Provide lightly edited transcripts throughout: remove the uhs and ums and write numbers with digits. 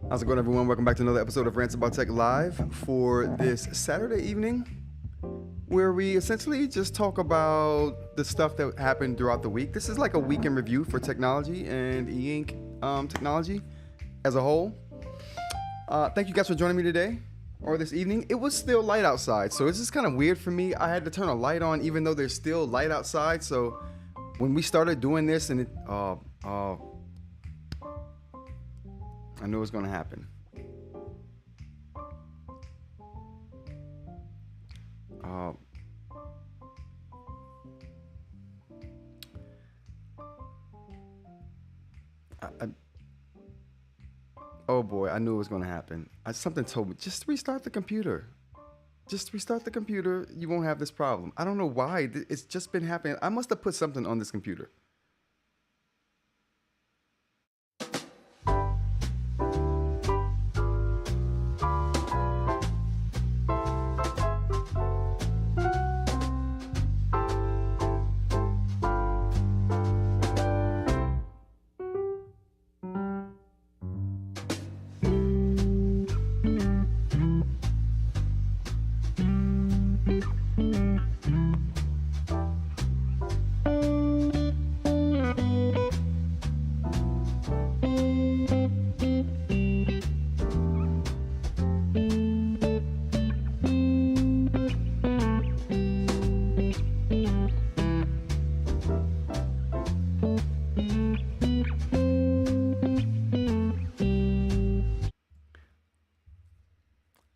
How's it going, everyone? Welcome back to another episode of Rants About Tech Live for this Saturday evening, where we essentially just talk about the stuff that happened throughout the week. This is like a weekend review for technology and eInk technology as a whole. Thank you guys for joining me today or this evening. It was still light outside, so it's just kind of weird for me. I had to turn a light on even though there's still light outside. So when we started doing this and I knew it was going to happen. Oh boy, I knew it was going to happen. Something told me, just restart the computer. Just restart the computer. You won't have this problem. I don't know why. It's just been happening. I must have put something on this computer.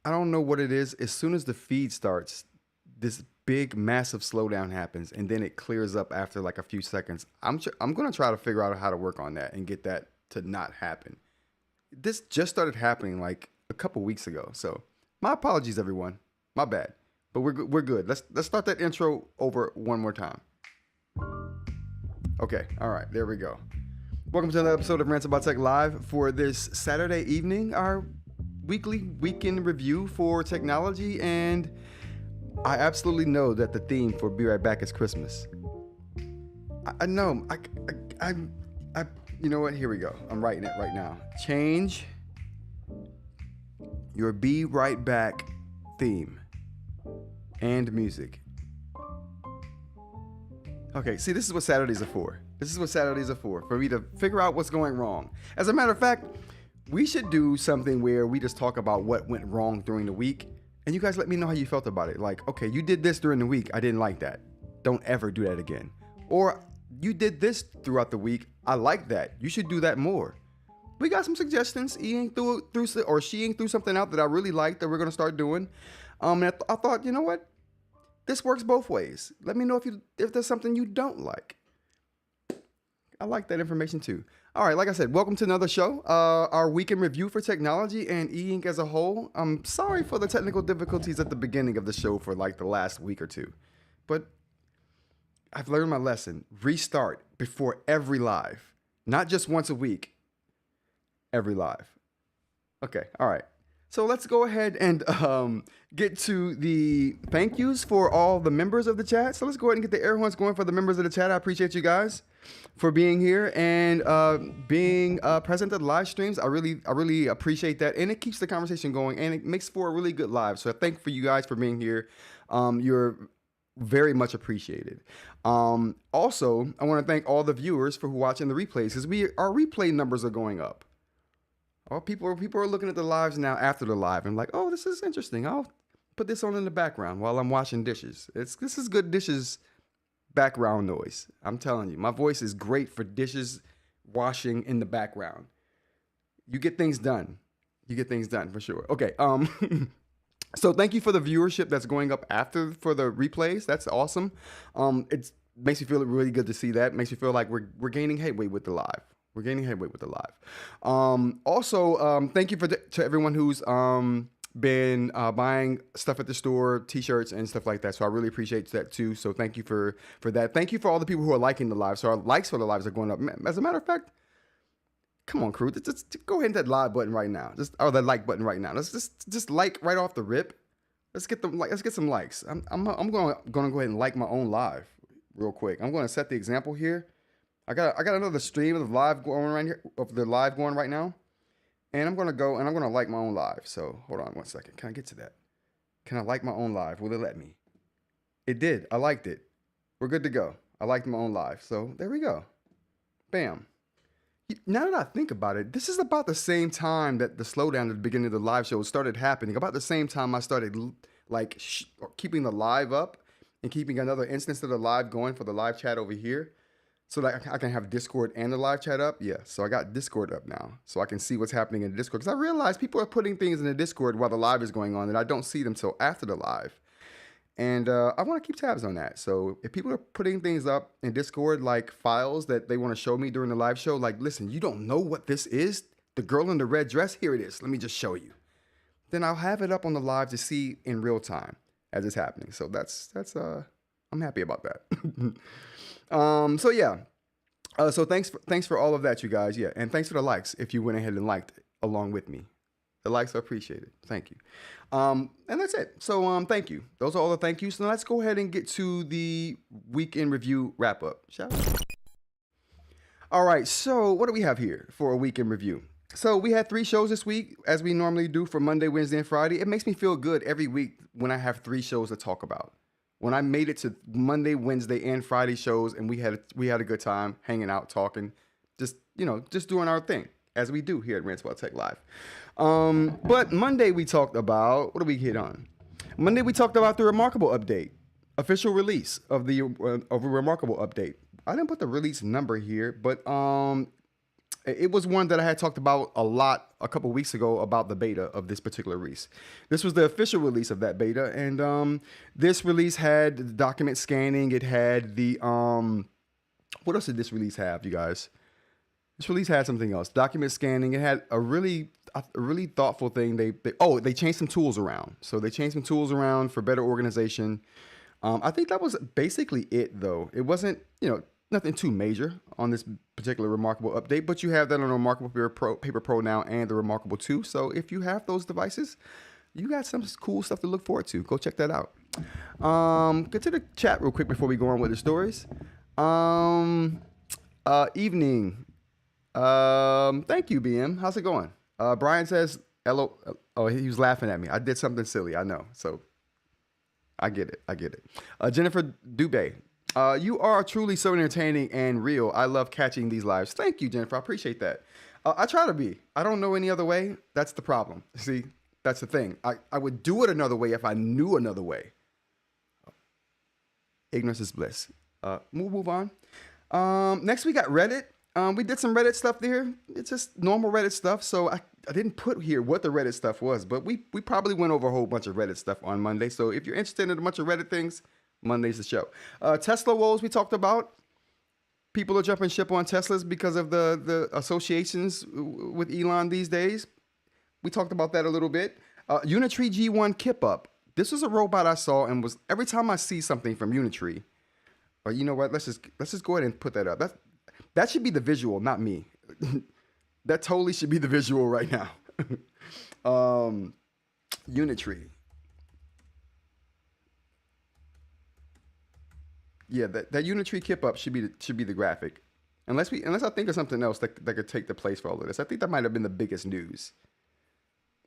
I don't know what it is. As soon as the feed starts, this big, massive slowdown happens, and then it clears up after like a few seconds. I'm going to try to figure out how to work on that and get that to not happen. This just started happening like a couple weeks ago. So my apologies, everyone. My bad. But we're good. Let's start that intro over one more time. Okay. All right. There we go. Welcome to another episode of Rants About Tech Live for this Saturday evening, our weekly weekend review for technology, and I absolutely know that the theme for Be Right Back is Christmas. I know. I you know what? Here we go. I'm writing it right now. Change your Be Right Back theme and music Okay, see, this is what Saturdays are for. This is what Saturdays are for me to figure out what's going wrong. As a matter of fact, we should do something where we just talk about what went wrong during the week, and you guys let me know how you felt about it. Like, okay, you did this during the week. I didn't like that. Don't ever do that again. Or you did this throughout the week. I like that. You should do that more. We got some suggestions. eInk threw something out that I really liked that we're gonna start doing. And I thought, you know what? This works both ways. Let me know if there's something you don't like. I like that information too. All right, like I said, welcome to another show. Our week in review for technology and eInk as a whole. I'm sorry for the technical difficulties at the beginning of the show for like the last week or two, but I've learned my lesson. Restart before every live, not just once a week. Every live. Okay, all right. So let's go ahead and get to the thank yous for all the members of the chat. So let's go ahead and get the air horns going for the members of the chat. I appreciate you guys for being here and being present at the live streams. I really appreciate that, and it keeps the conversation going, and it makes for a really good live. So I thank for you guys for being here. You're very much appreciated. Also, I want to thank all the viewers for watching the replays, because our replay numbers are going up. Well, people are looking at the lives now after the live and like, oh, this is interesting. I'll put this on in the background while I'm washing dishes. This is good dishes background noise. I'm telling you, my voice is great for dishes washing in the background. You get things done. You get things done for sure. Okay. So thank you for the viewership that's going up for the replays. That's awesome. It makes me feel really good to see that. Makes me feel like we're gaining headway with the live. We're gaining headway with the live. Also, thank you to everyone who's been buying stuff at the store, t-shirts and stuff like that. So I really appreciate that too. So thank you for that. Thank you for all the people who are liking the live. So our likes for the lives are going up. As a matter of fact, come on, crew, just go ahead and hit that live button right now. Or the like button right now. Let's just like right off the rip. Let's get some likes. I'm gonna go ahead and like my own live real quick. I'm gonna set the example here. I got another stream of the live going right here, of the live going right now, and I'm gonna go and I'm gonna like my own live. So hold on one second. Can I get to that? Can I like my own live? Will it let me? It did. I liked it. We're good to go. I liked my own live. So there we go. Bam. Now that I think about it, this is about the same time that the slowdown at the beginning of the live show started happening. About the same time I started like keeping the live up and keeping another instance of the live going for the live chat over here. So that I can have Discord and the live chat up. Yeah, so I got Discord up now. So I can see what's happening in Discord. Because I realize people are putting things in the Discord while the live is going on, and I don't see them till after the live. And I want to keep tabs on that. So if people are putting things up in Discord, like files that they want to show me during the live show, like, listen, you don't know what this is? The girl in the red dress? Here it is. Let me just show you. Then I'll have it up on the live to see in real time as it's happening. So that's I'm happy about that. So yeah. So thanks for all of that, you guys. Yeah, and thanks for the likes if you went ahead and liked along with me. The likes are appreciated. Thank you. And that's it. So thank you. Those are all the thank yous. So let's go ahead and get to the week in review wrap up, shall we? All right. So what do we have here for a week in review? So we had 3 shows this week, as we normally do for Monday, Wednesday, and Friday. It makes me feel good every week when I have 3 shows to talk about. When I made it to Monday, Wednesday, and Friday shows, and we had a good time hanging out, talking, just doing our thing as we do here at Rants About Tech Live. But Monday we talked about, what did we hit on? Monday we talked about the Remarkable update, official release of a Remarkable update. I didn't put the release number here, but it was one that I had talked about a lot a couple weeks ago about the beta of this particular release. This was the official release of that beta, and this release had the document scanning. It had the what else did this release have, you guys? This release had something else. Document scanning. It had a really thoughtful thing. They changed some tools around. So they changed some tools around for better organization. I think that was basically it, though. It wasn't nothing too major on this particular Remarkable update, but you have that on the Remarkable Paper Pro now and the Remarkable 2. So if you have those devices, you got some cool stuff to look forward to. Go check that out. Get to the chat real quick before we go on with the stories. Evening. Thank you, BM. How's it going? Brian says, hello. Oh, he was laughing at me. I did something silly. I know. So I get it. Jennifer Dubé. You are truly so entertaining and real. I love catching these lives. Thank you, Jennifer. I appreciate that. I try to be. I don't know any other way. That's the problem. See, that's the thing. I would do it another way if I knew another way. Ignorance is bliss. Move on. Next, we got Reddit. We did some Reddit stuff there. It's just normal Reddit stuff. So I didn't put here what the Reddit stuff was, but we probably went over a whole bunch of Reddit stuff on Monday. So if you're interested in a bunch of Reddit things, Monday's the show. Tesla woes we talked about. People are jumping ship on Teslas because of the associations with Elon these days. We talked about that a little bit. Unitree G1 Kip Up. This was a robot I saw and was every time I see something from Unitree, or you know what? Let's just go ahead and put that up. That should be the visual, not me. That totally should be the visual right now. Unitree. Yeah, that Unitree Kip Up should be the graphic. Unless I think of something else that could take the place for all of this. I think that might have been the biggest news.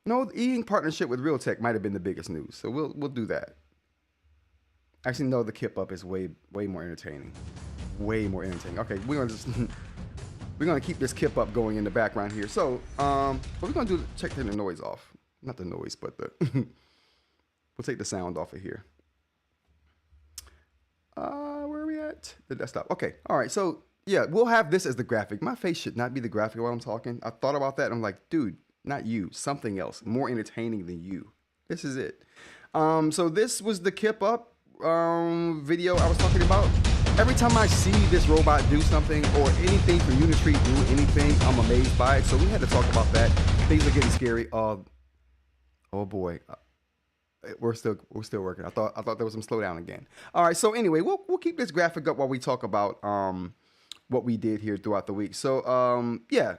No, the eInk partnership with Realtek might have been the biggest news. So we'll do that. Actually, no, the Kip Up is way more entertaining. Way more entertaining. Okay, we're gonna keep this Kip Up going in the background here. So what we're gonna do, check the noise off. Not the noise, but the we'll take the sound off of here. Where are we at? The desktop. Okay. All right. So yeah, we'll have this as the graphic. My face should not be the graphic while I'm talking. I thought about that. I'm like, dude, not you, something else more entertaining than you. This is it. So this was the Kip Up video I was talking about. Every time I see this robot do something or anything from Unitree do anything, I'm amazed by it. So we had to talk about that. Things are getting scary. Oh boy. We're still working. I thought there was some slowdown again. All right. So anyway, we'll keep this graphic up while we talk about what we did here throughout the week. So yeah,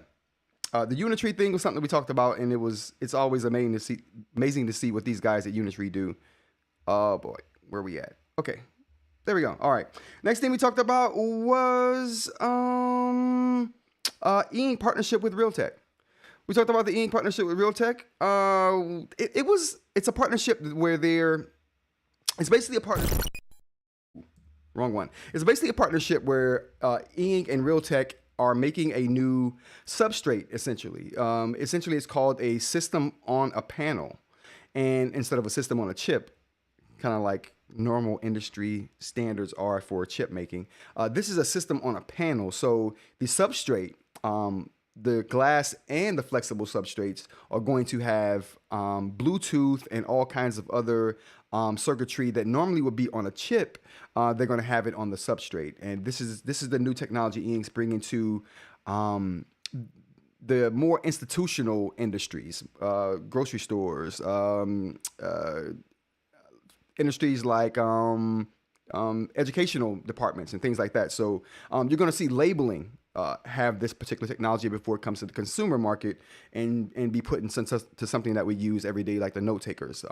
the Unitree thing was something we talked about, and it's always amazing to see what these guys at Unitree do. Oh boy, where we at? Okay, there we go. All right. Next thing we talked about was eInk partnership with Realtek. We talked about the eInk partnership with Realtek. It's a partnership where it's basically a partnership. Wrong one. It's basically a partnership where eInk and Realtek are making a new substrate, essentially. Essentially, it's called a system on a panel, and instead of a system on a chip, kind of like normal industry standards are for chip making. This is a system on a panel. So the substrate, the glass and the flexible substrates are going to have Bluetooth and all kinds of other circuitry that normally would be on a chip. They're going to have it on the substrate, and this is the new technology eInk's bringing to the more institutional industries, grocery stores, industries like educational departments and things like that. So you're going to see labeling have this particular technology before it comes to the consumer market and be put into something that we use every day, like the note takers.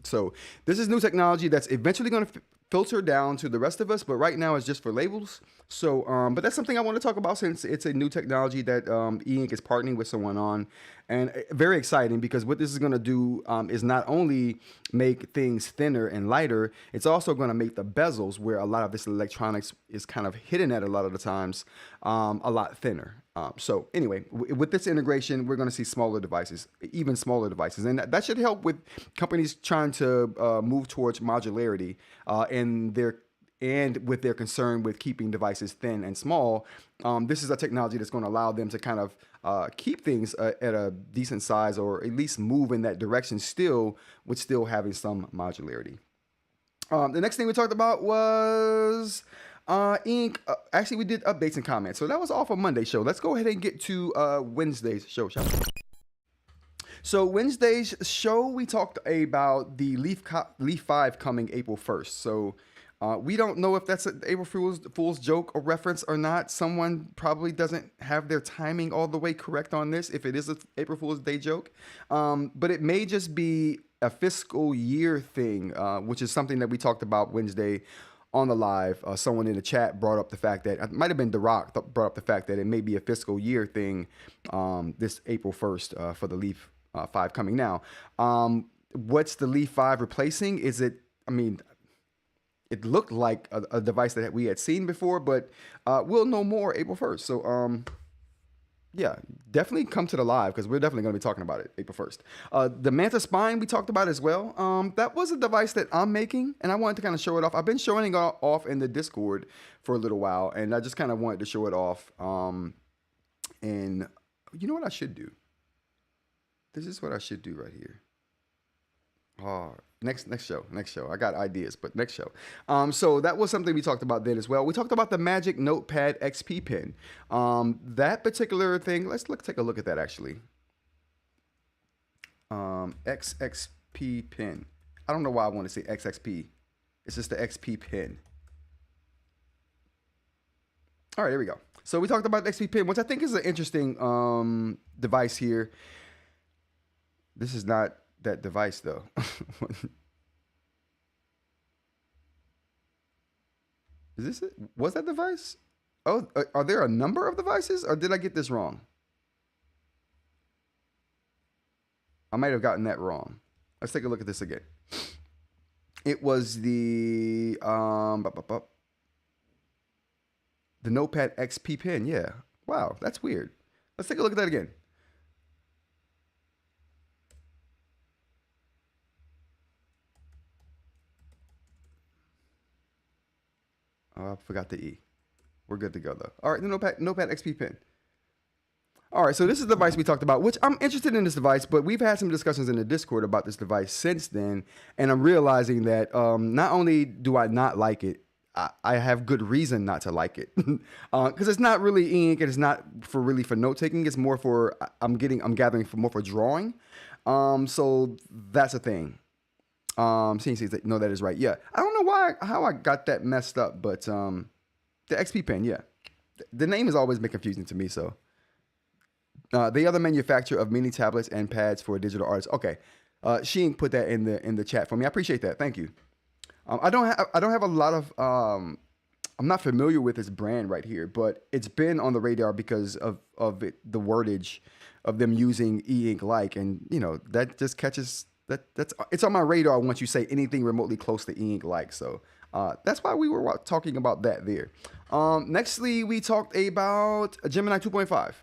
So this is new technology that's eventually going to filter down to the rest of us, but right now it's just for labels. So, but that's something I want to talk about since it's a new technology that eInk is partnering with someone on, and very exciting because what this is going to do is not only make things thinner and lighter, it's also going to make the bezels, where a lot of this electronics is kind of hidden at a lot of the times, a lot thinner. So anyway, with this integration, we're going to see smaller devices, even smaller devices. And that should help with companies trying to move towards modularity and with their concern with keeping devices thin and small. This is a technology that's going to allow them to kind of keep things at a decent size, or at least move in that direction still, with still having some modularity. The next thing we talked about was eInk. Actually, we did updates and comments. So that was all for Monday's show. Let's go ahead and get to Wednesday's show, shall we? So Wednesday's show, we talked about the Leaf 5 coming April 1st. So we don't know if that's an April Fool's joke or reference or not. Someone probably doesn't have their timing all the way correct on this, if it is an April Fool's Day joke. But it may just be a fiscal year thing, which is something that we talked about Wednesday on the live. Someone in the chat brought up the fact that, it might have been The Rock, brought up the fact that it may be a fiscal year thing this April 1st for the Leaf 5 coming now. What's the Leaf 5 replacing? Is it, it looked like a device that we had seen before, but we'll know more April 1st. So yeah, definitely come to the live because we're definitely going to be talking about it April 1st. The Manta spine we talked about as well. That was a device that I'm making, and I wanted to kind of show it off. I've been showing it off in the Discord for a little while, and I just kind of wanted to show it off. And you know what I should do? This is what I should do right here. Oh, next show. I got ideas, but next show. So that was something we talked about then as well. We talked about the Magic Notepad XP pen. That particular thing. Let's take a look at that actually. XXP pen. I don't know why I want to say XXP. It's just the XP pen. All right, there we go. So we talked about the XP pen, which I think is an interesting device here. This is not that device though. Is this it? Was that device? Oh, are there a number of devices, or did I get this wrong? I might have gotten that wrong. Let's take a look at this again. It was the Notepad XP pen. Yeah. Wow, that's weird. Let's take a look at that again. Oh, I forgot the E. We're good to go though. All right, the Notepad XP pen. All right, so this is the device we talked about, which I'm interested in this device, but we've had some discussions in the Discord about this device since then, and I'm realizing that not only do I not like it, I have good reason not to like it, because it's not really ink, and it's not for note taking. It's more for I'm gathering more for drawing. So that's a thing. CNC, no, that is right. Yeah, I don't know how I got that messed up, but the XP pen, yeah, the name has always been confusing to me. So the other manufacturer of mini tablets and pads for digital artists. Okay, Sheen put that in the chat for me. I appreciate that. Thank you. I don't have a lot of I'm not familiar with this brand right here, but it's been on the radar because of the wordage of them using eInk like, and you know that just catches. It's on my radar once you say anything remotely close to eInk like. So that's why we were talking about that there. Nextly, we talked about Gemini 2.5.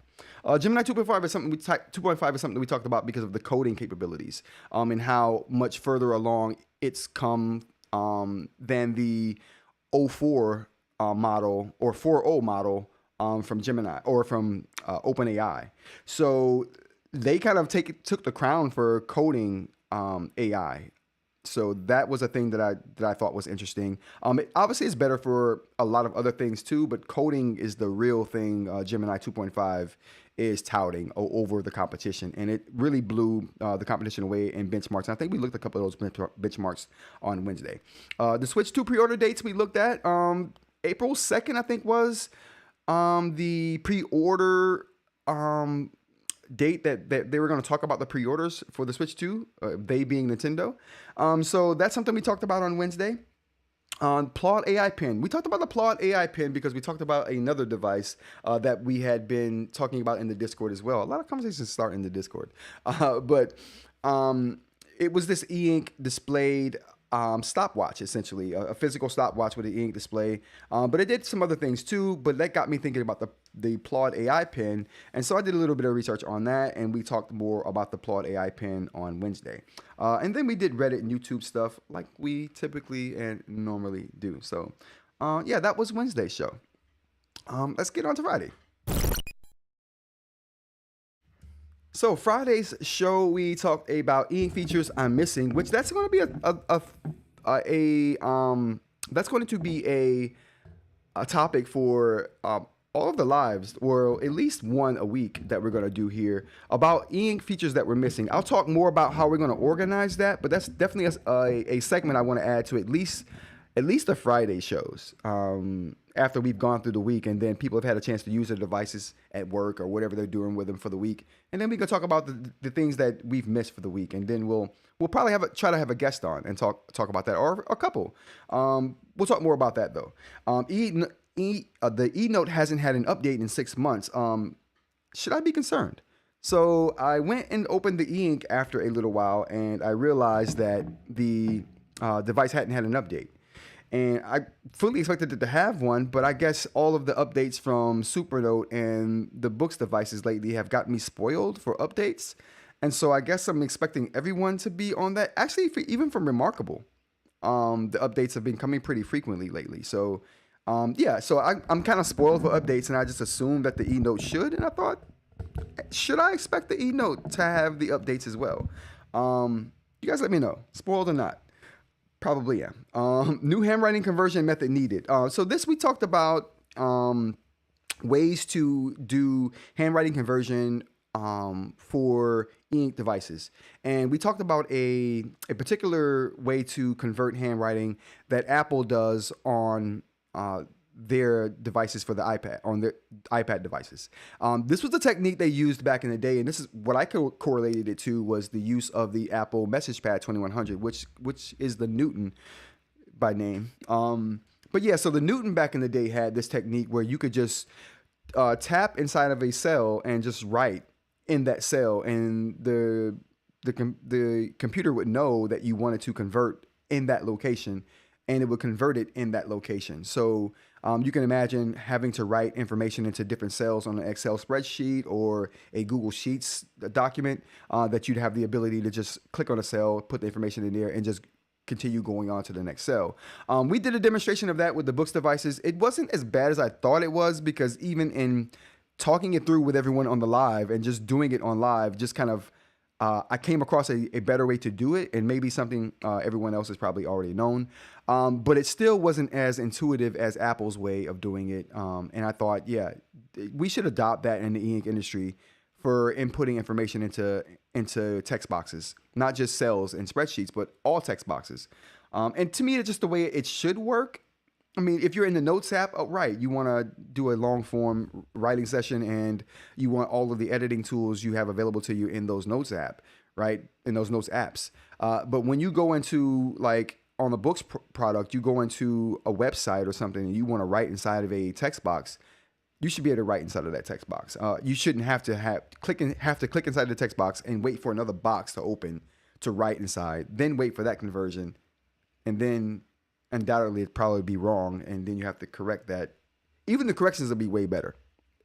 Gemini 2.5 is something 2.5 is something we talked about because of the coding capabilities and how much further along it's come than the 04 model or 4.0 model from Gemini or from OpenAI. So they kind of took the crown for coding AI. So that was a thing that I thought was interesting. It obviously is better for a lot of other things too, but coding is the real thing. Gemini 2.5 is touting over the competition, and it really blew the competition away in benchmarks. And I think we looked at a couple of those benchmarks on Wednesday. The Switch 2 pre-order dates we looked at. April 2nd, I think, was the pre-order date that they were going to talk about the pre-orders for the Switch 2, they being Nintendo. So that's something we talked about on Wednesday. On Plot AI pen, we talked about the Plot AI pen because we talked about another device that we had been talking about in the Discord as well. A lot of conversations start in the Discord, but it was this eInk displayed stopwatch, essentially a physical stopwatch with an eInk display, but it did some other things too. But that got me thinking about the Plot AI pen, and so I did a little bit of research on that, and we talked more about the Plot AI pen on Wednesday, and then we did Reddit and YouTube stuff like we typically and normally do. So yeah, that was Wednesday's show. Let's get on to Friday. So Friday's show, we talked about eInk features I'm missing, which that's going to be that's going to be a topic for all of the lives, or at least one a week that we're going to do here about eInk features that we're missing. I'll talk more about how we're going to organize that, but that's definitely a segment I want to add to at least the Friday shows. After we've gone through the week, and then people have had a chance to use their devices at work or whatever they're doing with them for the week, and then we can talk about the things that we've missed for the week, and then we'll probably try to have a guest on and talk about that, or a couple. We'll talk more about that though. The eNote hasn't had an update in 6 months. Should I be concerned? So I went and opened the eInk after a little while, and I realized that the device hadn't had an update. And I fully expected it to have one, but I guess all of the updates from Supernote and the Boox devices lately have got me spoiled for updates. And so I guess I'm expecting everyone to be on that. Actually, even from Remarkable, the updates have been coming pretty frequently lately. So, yeah, so I'm kind of spoiled for updates, and I just assumed that the eNote should. And I thought, should I expect the eNote to have the updates as well? You guys let me know, spoiled or not. Probably am. New handwriting conversion method needed. So this we talked about ways to do handwriting conversion for eInk devices. And we talked about a particular way to convert handwriting that Apple does on their devices for the iPad, on their iPad devices. This was the technique they used back in the day, and this is what I correlated it to was the use of the Apple Message Pad 2100, which is the Newton by name. But yeah, so the Newton back in the day had this technique where you could just tap inside of a cell and just write in that cell, and the computer would know that you wanted to convert in that location, and it would convert it in that location. So you can imagine having to write information into different cells on an Excel spreadsheet or a Google Sheets document that you'd have the ability to just click on a cell, put the information in there, and just continue going on to the next cell. We did a demonstration of that with the Boox devices. It wasn't as bad as I thought it was, because even in talking it through with everyone on the live and just doing it on live, just kind of I came across a better way to do it, and maybe something everyone else has probably already known. But it still wasn't as intuitive as Apple's way of doing it. And I thought, yeah, we should adopt that in the e-ink industry for inputting information into text boxes, not just cells and spreadsheets, but all text boxes. And to me, it's just the way it should work. I mean, if you're in the Notes app, oh, right, you want to do a long form writing session, and you want all of the editing tools you have available to you in those Notes app, right? In those Notes apps. But when you go into, like, on the Boox product, you go into a website or something and you want to write inside of a text box, you should be able to write inside of that text box. You shouldn't have to click inside the text box and wait for another box to open to write inside, then wait for that conversion, and then undoubtedly it'd probably be wrong, and then you have to correct that. Even the corrections will be way better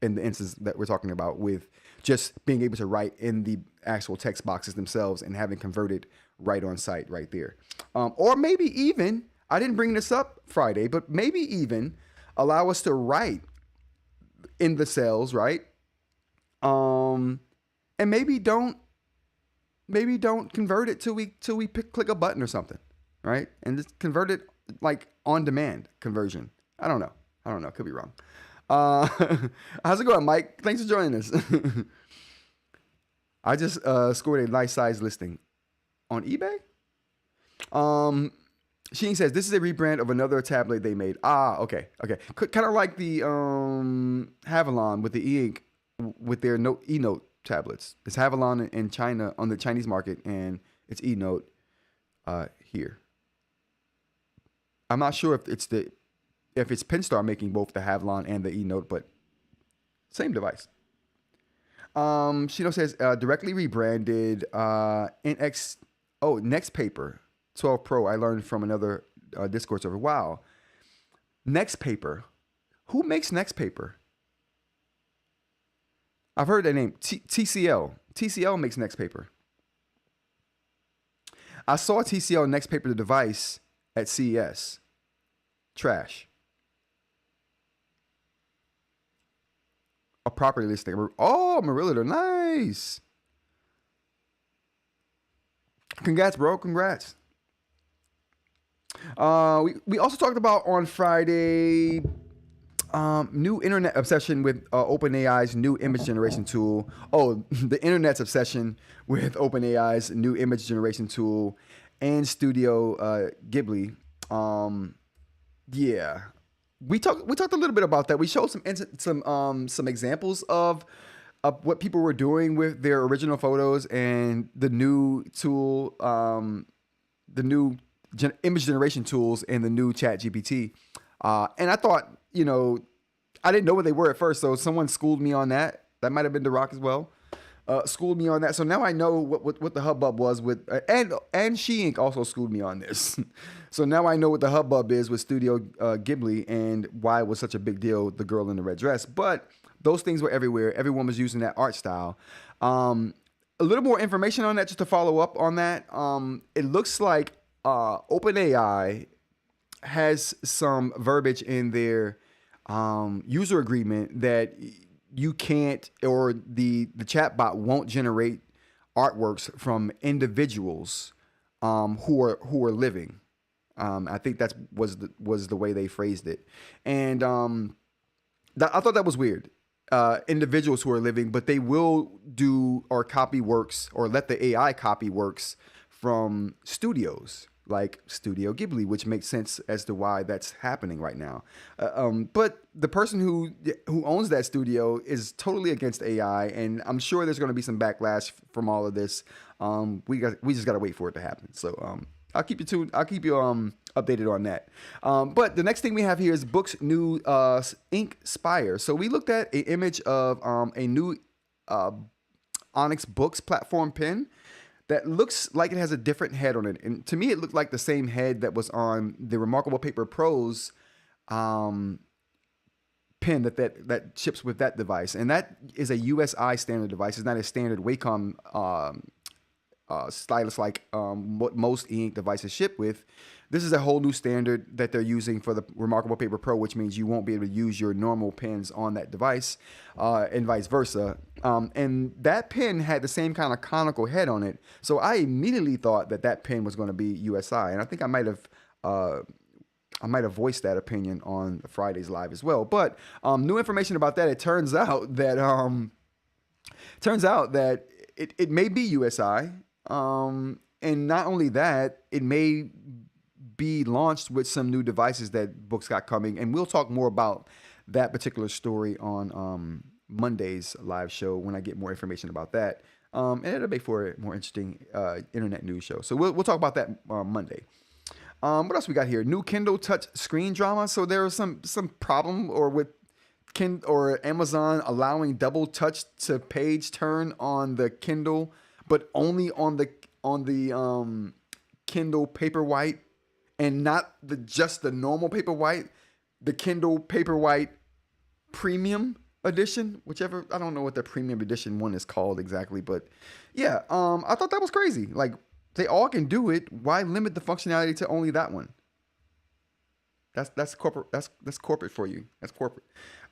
in the instance that we're talking about, with just being able to write in the actual text boxes themselves and having converted right on site right there. Or maybe even, I didn't bring this up Friday, but maybe even allow us to write in the cells, right? And maybe don't convert it till we click a button or something, right? And just convert it like on demand conversion. I don't know. Could be wrong. How's it going, Mike? Thanks for joining us. I just scored a nice size listing on eBay. Sheen says this is a rebrand of another tablet they made. Okay. Kind of like the Havilon with the eInk with their eNote tablets. It's Havilon in China on the Chinese market, and it's eNote here. I'm not sure if it's Penstar making both the Havilon and the eNote, but same device. Shino says directly rebranded Next Paper 12 Pro. I learned from another Discord server. Wow, Next Paper. Who makes Next Paper? I've heard that name. TCL. TCL makes Next Paper. I saw TCL Next Paper the device at CES. Trash. A property listing. Oh, Marilla, nice. Congrats, bro. Congrats. We also talked about on Friday new internet obsession with OpenAI's new image generation tool. Oh, the internet's obsession with OpenAI's new image generation tool and Studio Ghibli. Yeah, we talked a little bit about that. We showed some examples of what people were doing with their original photos and the new tool, the new image generation tools and the new Chat GPT. And I thought, I didn't know what they were at first, so someone schooled me on that. That might have been The Rock as well. schooled me on that. So now I know what the hubbub was with, and eInk also schooled me on this. So now I know what the hubbub is with Studio Ghibli and why it was such a big deal, the girl in the red dress. But those things were everywhere. Everyone was using that art style. A little more information on that, just to follow up on that. It looks like OpenAI has some verbiage in their user agreement that you can't, or the chatbot won't generate artworks from individuals who are living. I think that was the way they phrased it, and I thought that was weird. Individuals who are living, but they will do or copy works or let the AI copy works from studios like Studio Ghibli, which makes sense as to why that's happening right now. But the person who owns that studio is totally against AI, and I'm sure there's going to be some backlash from all of this. We just got to wait for it to happen. So I'll keep you updated on that. But the next thing we have here is Boox new ink Spire. So we looked at an image of a new Onyx Boox platform pen that looks like it has a different head on it. And to me, it looked like the same head that was on the Remarkable Paper Pro's pen that ships with that device. And that is a USI standard device. It's not a standard Wacom stylus like what most e-ink devices ship with. This is a whole new standard that they're using for the Remarkable Paper Pro, which means you won't be able to use your normal pens on that device, and vice versa. And that pen had the same kind of conical head on it, so I immediately thought that pen was going to be USI, and I think I might have voiced that opinion on Friday's live as well. But new information about that. It turns out that it may be USI, and not only that, it may be launched with some new devices that Boox got coming, and we'll talk more about that particular story on Monday's live show when I get more information about that. And it'll make for a more interesting internet news show. So we'll talk about that Monday. What else we got here? New Kindle Touch screen drama. So there was some problem with Amazon allowing double touch to page turn on the Kindle, but only on the Kindle Paperwhite, and not just the normal Paperwhite, the Kindle Paperwhite Premium Edition, whichever. I don't know what the Premium Edition one is called exactly, but yeah, I thought that was crazy. Like, they all can do it. Why limit the functionality to only that one? That's corporate. That's corporate for you. That's corporate.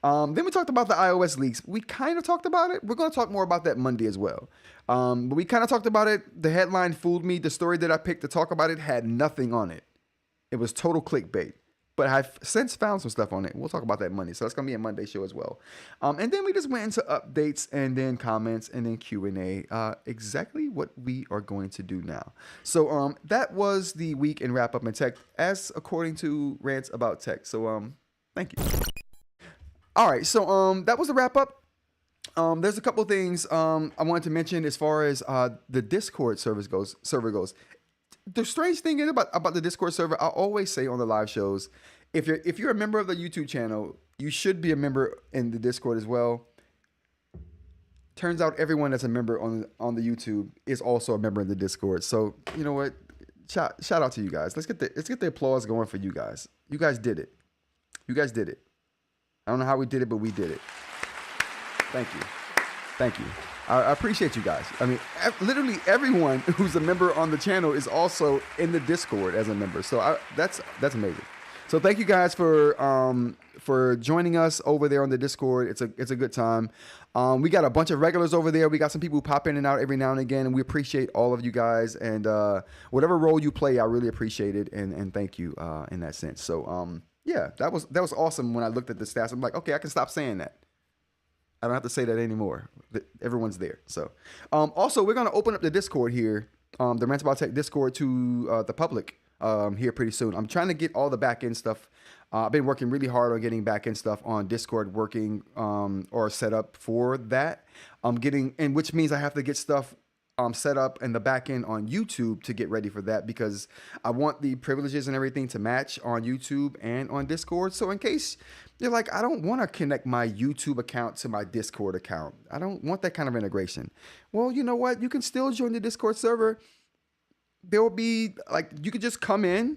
Then we talked about the iOS leaks. We kind of talked about it. We're going to talk more about that Monday as well. But we kind of talked about it. The headline fooled me. The story that I picked to talk about it had nothing on it. It was total clickbait. But I've since found some stuff on it. We'll talk about that Monday. So that's going to be a Monday show as well. And then we just went into updates and then comments and then Q&A. Exactly what we are going to do now. So that was the week in Wrap Up in Tech, as according to Rants About Tech. So thank you. All right. So that was the wrap up. There's a couple things I wanted to mention as far as the Discord server goes. The strange thing is about the Discord server, I always say on the live shows, if you're a member of the YouTube channel, you should be a member in the Discord as well. Turns out everyone that's a member on the YouTube is also a member in the Discord. So you know what? Shout out to you guys. Let's get the applause going for you guys. You guys did it. You guys did it. I don't know how we did it, but we did it. Thank you. Thank you. I appreciate you guys. I mean, literally everyone who's a member on the channel is also in the Discord as a member. So that's amazing. So thank you guys for joining us over there on the Discord. It's a good time. We got a bunch of regulars over there. We got some people who pop in and out every now and again, and we appreciate all of you guys. And whatever role you play, I really appreciate it, and thank you in that sense. So yeah, that was awesome. When I looked at the stats, I'm like, okay, I can stop saying that. I don't have to say that anymore. Everyone's there. So, also, we're going to open up the Discord here, the Rants About Tech Discord, to the public here pretty soon. I'm trying to get all the back-end stuff. I've been working really hard on getting back-end stuff on Discord working or set up for that. Which means I have to get stuff set up in the back end on YouTube to get ready for that, because I want the privileges and everything to match on YouTube and on Discord. So in case you're like, I don't want to connect my YouTube account to my Discord account, I don't want that kind of integration. Well, you know what? You can still join the Discord server. There will be like, you could just come in.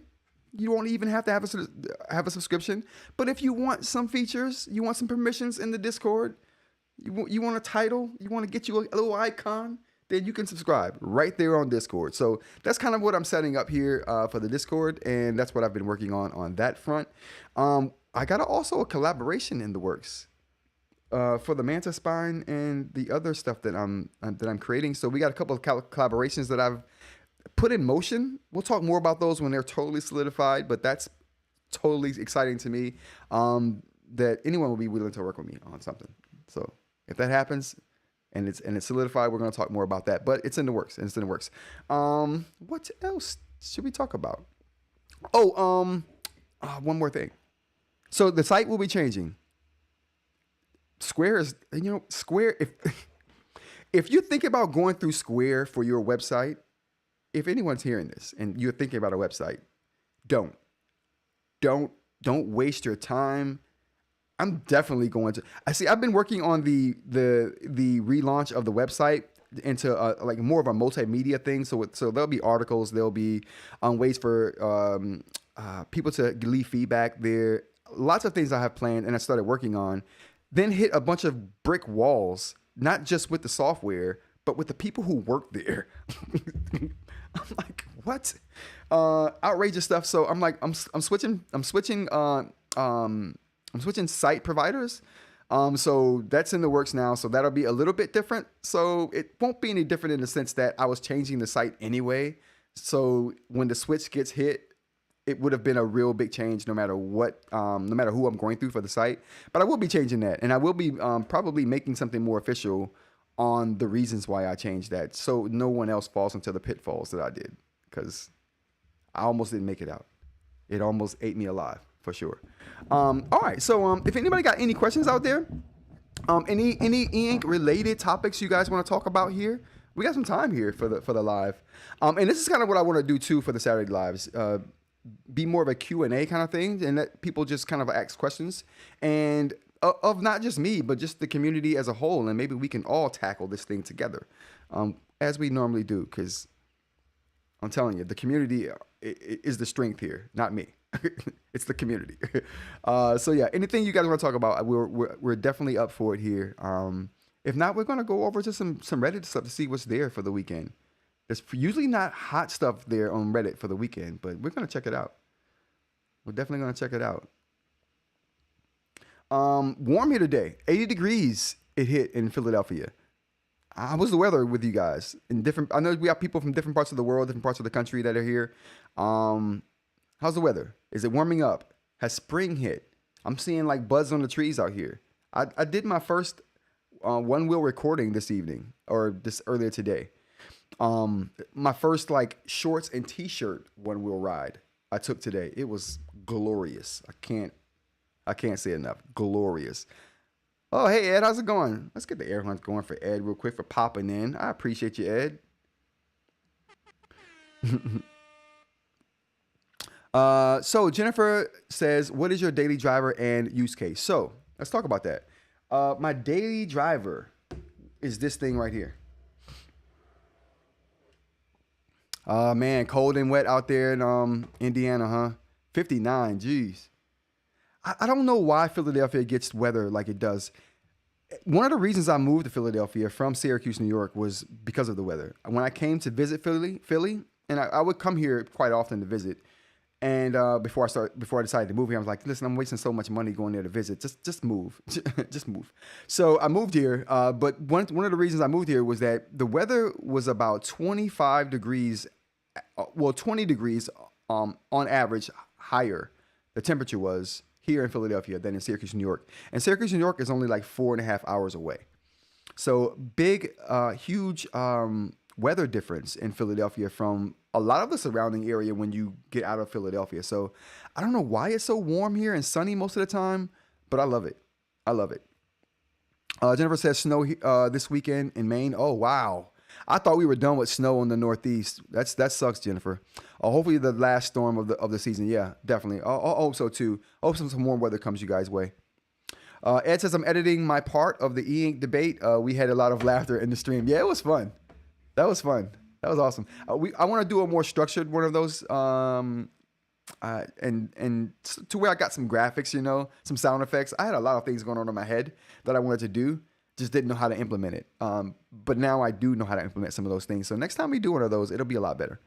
You won't even have to have a subscription. But if you want some features, you want some permissions in the Discord, you want a title, you want to get you a little icon, then you can subscribe right there on Discord. So that's kind of what I'm setting up here for the Discord, and that's what I've been working on that front. I got also a collaboration in the works for the Manta spine and the other stuff that I'm creating. So we got a couple of collaborations that I've put in motion. We'll talk more about those when they're totally solidified, but that's totally exciting to me, that anyone will be willing to work with me on something. So if that happens, and it's solidified, we're going to talk more about that. But it's in the works. What else should we talk about? One more thing. So the site will be changing. Square is, Square. If you think about going through Square for your website, if anyone's hearing this and you're thinking about a website, don't waste your time. I'm definitely going to. I've been working on the relaunch of the website into like more of a multimedia thing. So there'll be articles, there'll be ways for people to leave feedback there. Lots of things I have planned and I started working on. Then hit a bunch of brick walls, not just with the software, but with the people who work there. I'm like, what? Outrageous stuff. So I'm like, I'm switching site providers. So that's in the works now. So that'll be a little bit different. So it won't be any different in the sense that I was changing the site anyway. So when the switch gets hit, it would have been a real big change no matter what, no matter who I'm going through for the site. But I will be changing that. And I will be probably making something more official on the reasons why I changed that, so no one else falls into the pitfalls that I did, because I almost didn't make it out. It almost ate me alive, for sure. All right, so if anybody got any questions out there, any eInk related topics you guys want to talk about here, we got some time here for the live. And this is kind of what I want to do too for the Saturday lives. Be more of a Q&A kind of thing, and let people just kind of ask questions, and of not just me, but just the community as a whole. And maybe we can all tackle this thing together, as we normally do. Because I'm telling you, the community is the strength here, not me. It's the community. So yeah, anything you guys want to talk about, we're definitely up for it here. If not, we're going to go over to some Reddit stuff to see what's there for the weekend. There's usually not hot stuff there on Reddit for the weekend, but we're going to check it out. We're definitely going to check it out. Warm here today, 80 degrees it hit in Philadelphia. How was the weather with you guys? I know we have people from different parts of the world, different parts of the country that are here. How's the weather? Is it warming up? Has spring hit? I'm seeing like buds on the trees out here. I did my first one wheel recording this evening, or this earlier today. My first like shorts and t-shirt one wheel ride I took today. It was glorious. I can't say enough. Glorious. Oh, hey, Ed, how's it going? Let's get the air horns going for Ed real quick for popping in. I appreciate you, Ed. So Jennifer says, what is your daily driver and use case? So let's talk about that. My daily driver is this thing right here. Man, cold and wet out there in Indiana, huh? 59, geez. I don't know why Philadelphia gets weather like it does. One of the reasons I moved to Philadelphia from Syracuse, New York, was because of the weather. When I came to visit Philly, and I would come here quite often to visit. And before I decided to move here, I was like, listen, I'm wasting so much money going there to visit. Just move, just move. So I moved here. But one of the reasons I moved here was that the weather was about 25 degrees, 20 degrees on average higher. The temperature was here in Philadelphia than in Syracuse, New York. And Syracuse, New York is only like 4.5 hours away. So big, huge weather difference in Philadelphia from a lot of the surrounding area when you get out of Philadelphia. So I don't know why it's so warm here and sunny most of the time, but I love it. I love it. Jennifer says snow this weekend in Maine. Oh, wow. I thought we were done with snow in the Northeast. That sucks, Jennifer. Hopefully the last storm of the season. Yeah, definitely. I hope so too. I hope some warm weather comes you guys' way. Ed says, I'm editing my part of the eInk debate. We had a lot of laughter in the stream. Yeah, it was fun. That was fun. That was awesome. I want to do a more structured one of those. And to where I got some graphics, some sound effects. I had a lot of things going on in my head that I wanted to do. Just didn't know how to implement it. But now I do know how to implement some of those things. So next time we do one of those, it'll be a lot better.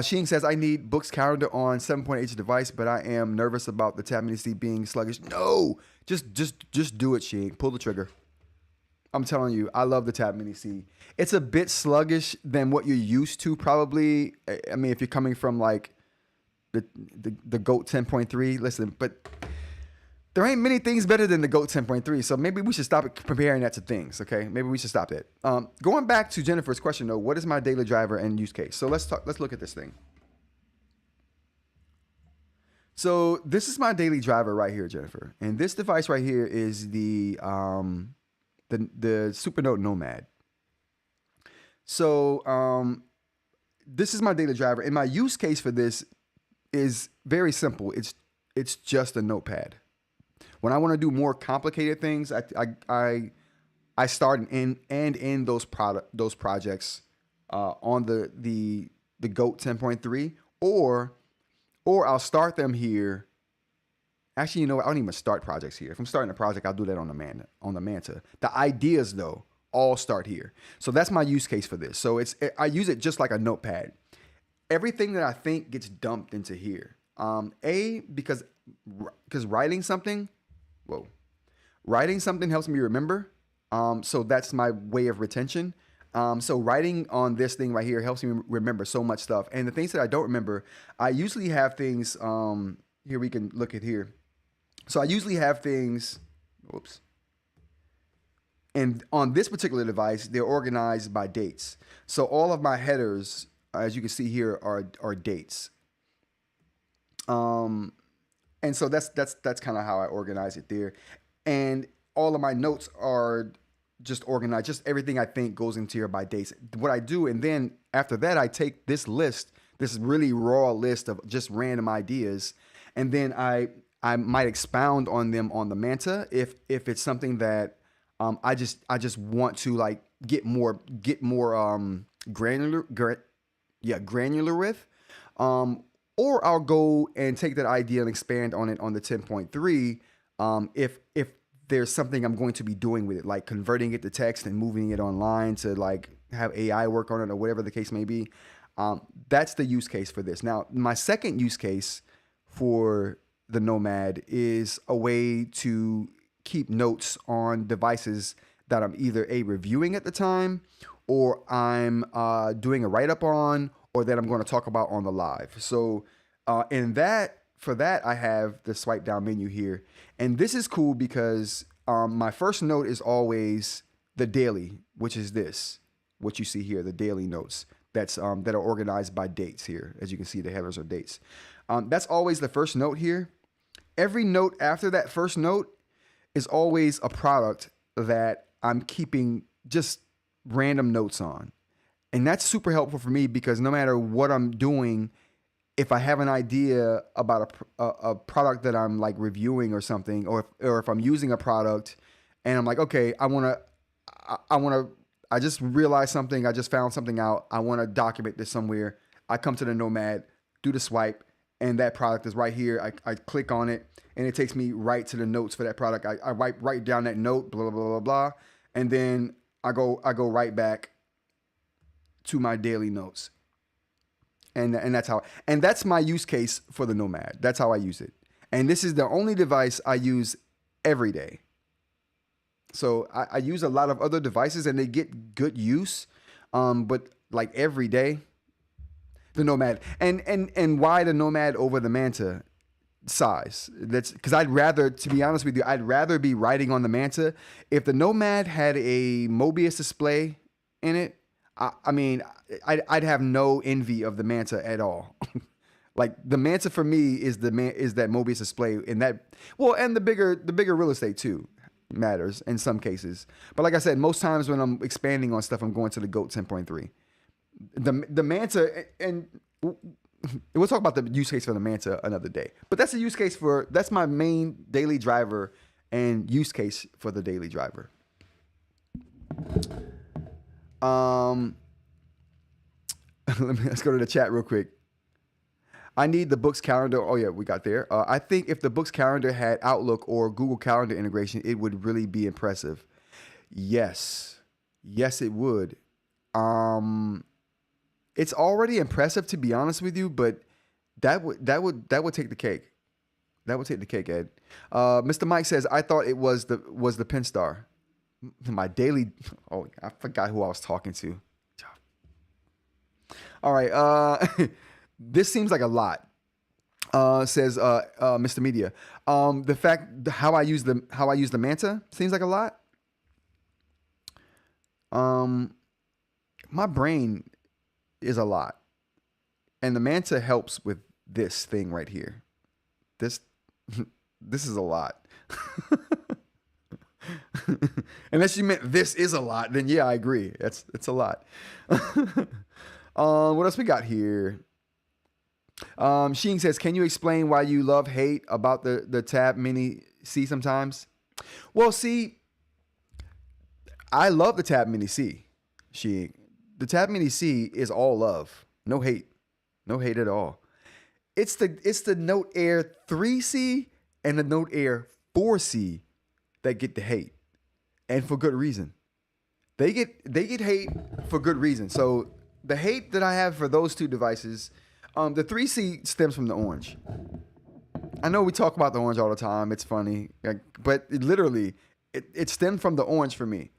Sheen says, I need Boox calendar on 7.8 device, but I am nervous about the tab mini C being sluggish. No, just do it, Sheen. Pull the trigger. I'm telling you, I love the tab mini C. It's a bit sluggish than what you're used to, probably. I mean, if you're coming from like the GOAT 10.3, listen, but there ain't many things better than the GOAT 10.3, so maybe we should stop comparing that to things, okay? Maybe we should stop that. Going back to Jennifer's question, though, what is my daily driver and use case? So let's look at this thing. So this is my daily driver right here, Jennifer, and this device right here is the Supernote Nomad. So this is my daily driver, and my use case for this is very simple. It's just a notepad. When I want to do more complicated things, I start and end those projects on the GOAT 10.3, or I'll start them here. Actually, you know what? I don't even start projects here. If I'm starting a project, I'll do that on the Manta. The ideas, though, all start here. So that's my use case for this. So I use it just like a notepad. Everything that I think gets dumped into here. Because writing something helps me remember. So that's my way of retention. So writing on this thing right here helps me remember so much stuff. And the things that I don't remember, I usually have things, here we can look at here. So I usually have things, whoops. And on this particular device, they're organized by dates. So all of my headers, as you can see here, are dates. And so that's kind of how I organize it there. And all of my notes are just organized. Just everything I think goes into here by dates. What I do, and then after that, I take this list, this really raw list of just random ideas, and then I might expound on them on the Manta if it's something that I just want to like get more granular with. Or I'll go and take that idea and expand on it on the 10.3 if there's something I'm going to be doing with it, like converting it to text and moving it online to like have AI work on it or whatever the case may be. That's the use case for this. Now, my second use case for the Nomad is a way to keep notes on devices that I'm either reviewing at the time, or I'm doing a write-up on, or that I'm going to talk about on the live. So for that, I have the swipe down menu here. And this is cool because my first note is always the daily, which is this, what you see here, the daily notes that are organized by dates here. As you can see, the headers are dates. That's always the first note here. Every note after that first note is always a product that I'm keeping just random notes on. And that's super helpful for me because no matter what I'm doing, if I have an idea about a product that I'm like reviewing or something, or if I'm using a product and I'm like, okay, I just realized something, I just found something out, I want to document this somewhere. I come to the Nomad, do the swipe, and that product is right here. I click on it, and it takes me right to the notes for that product. I write down that note, blah, blah, blah, blah, and then I go right back to my daily notes. And that's my use case for the Nomad. That's how I use it. And this is the only device I use every day. So I use a lot of other devices and they get good use. But like every day, the Nomad. And why the Nomad over the Manta? Size. That's because to be honest with you, I'd rather be writing on the Manta. If the Nomad had a Mobius display in it, I mean, I'd have no envy of the Manta at all. Like the Manta for me is that Mobius display and the bigger real estate too. matters in some cases. But like I said, most times when I'm expanding on stuff, I'm going to the GOAT 10.3. The Manta, and we'll talk about the use case for the Manta another day. But that's a use case that's my main daily driver and use case for the daily driver. Let's go to the chat real quick. I need the Boox calendar. Oh yeah, we got there. I think if the Boox calendar had Outlook or Google Calendar integration, it would really be impressive. Yes, it would. It's already impressive, to be honest with you, but that would take the cake. That would take the cake, Ed. Mr. Mike says, I thought it was the Pin Star. My daily. Oh, I forgot who I was talking to. All right. This seems like a lot. Says Mr. Media. The fact how I use the Manta seems like a lot. My brain is a lot, and the Manta helps with this thing right here. This is a lot. Unless you meant this is a lot, then yeah, I agree. It's a lot. What else we got here? Sheen says, can you explain why you hate about the Tab Mini C sometimes? Well, see, I love the Tab Mini C. The Tab Mini C is all love. No hate at all. It's the Note Air 3C and the Note Air 4C that get the hate, and for good reason. They get hate for good reason. So the hate that I have for those two devices, the 3C stems from the orange. I know we talk about the orange all the time. It's funny, but it stemmed from the orange for me.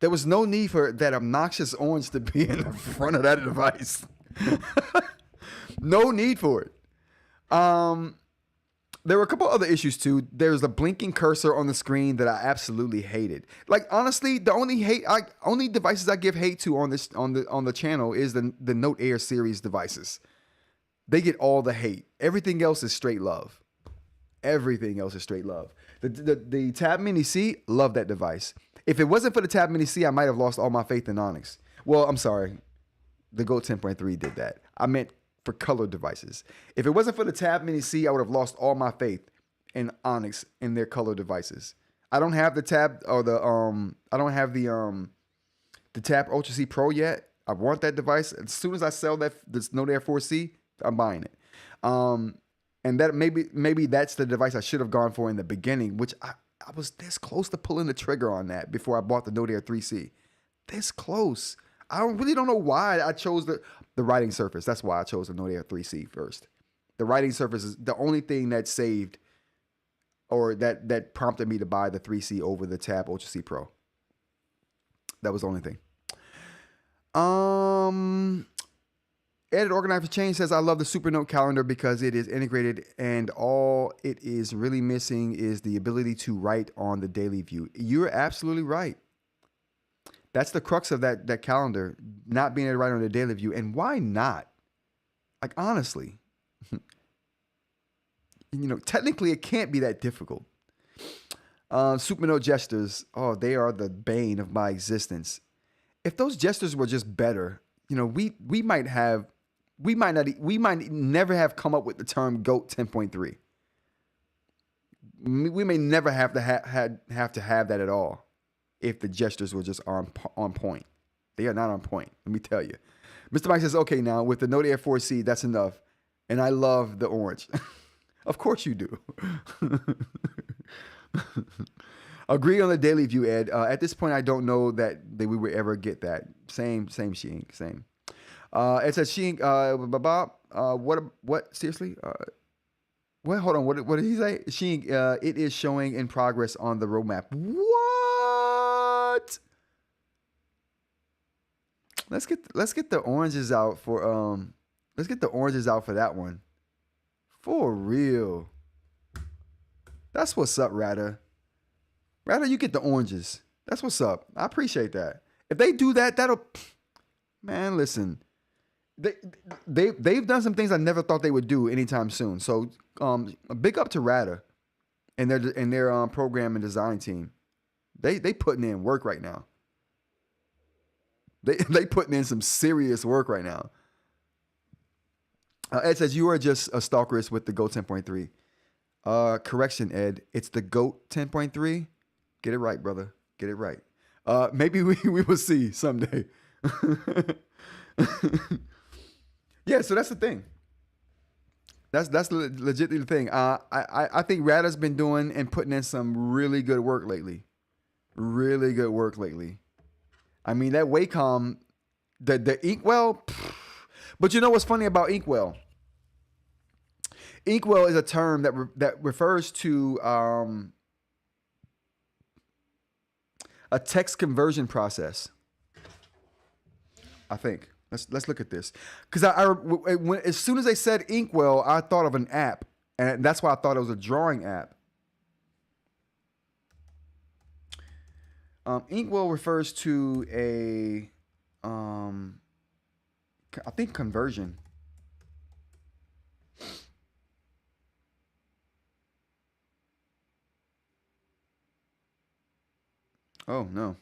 There was no need for that obnoxious orange to be in the front of that device. No need for it. There were a couple other issues too. There's a blinking cursor on the screen that I absolutely hated. Like, honestly, the only devices I give hate to on the channel is the Note Air series devices. They get all the hate. Everything else is straight love. The Tab Mini C, love that device. If it wasn't for the Tab Mini C, I might have lost all my faith in Onyx. Well, I'm sorry. The GOAT 10.3 did that. I meant for color devices. If it wasn't for the Tab Mini C, I would have lost all my faith in Onyx in their color devices. I don't have the Tab or the Tab Ultra C Pro yet. I want that device. As soon as I sell this Note Air 4C, I'm buying it. And that maybe that's the device I should have gone for in the beginning, which I was this close to pulling the trigger on that before I bought the Note Air 3C. This close. I really don't know why I chose the writing surface. That's why I chose the Note Air 3C first. The writing surface is the only thing that saved or that prompted me to buy the 3C over the Tab Ultra C Pro. That was the only thing. Edit Organized for Change says, I love the Supernote calendar because it is integrated and all it is really missing is the ability to write on the daily view. You're absolutely right. That's the crux of that calendar, not being able to write on the daily view. And why not? Like, honestly, technically it can't be that difficult. Supernote gestures, they are the bane of my existence. If those gestures were just better, we might never have come up with the term GOAT 10.3. We may never have to have that at all if the gestures were just on point. They are not on point, let me tell you. Mr. Mike says, okay, now with the Note Air 4C, that's enough. And I love the orange. Of course you do. Agree on the daily view, Ed. At this point, I don't know that we would ever get that. Same, Sheen, same. It says Sheen, what? Seriously? What? Hold on. What did he say? Sheen, it is showing in progress on the roadmap. What? Let's get the oranges out for that one. For real. That's what's up, Ratta. Ratta, you get the oranges. That's what's up. I appreciate that. If they do that, man, listen. They've done some things I never thought they would do anytime soon. So, a big up to Ratta and their program and design team. They putting in work right now. They putting in some serious work right now. Ed says you are just a stalkerist with the GOAT 10.3. Correction, Ed. It's the GOAT 10.3. Get it right, brother. Get it right. Maybe we will see someday. Yeah, so that's the thing. That's legitimately the thing. I think Ratta's been doing and putting in some really good work lately. Really good work lately. I mean, that Wacom, the Inkwell. But you know what's funny about Inkwell? Inkwell is a term that refers to a text conversion process. I think. Let's look at this, because as soon as they said Inkwell, I thought of an app, and that's why I thought it was a drawing app. Inkwell refers to a, I think, conversion. Oh no.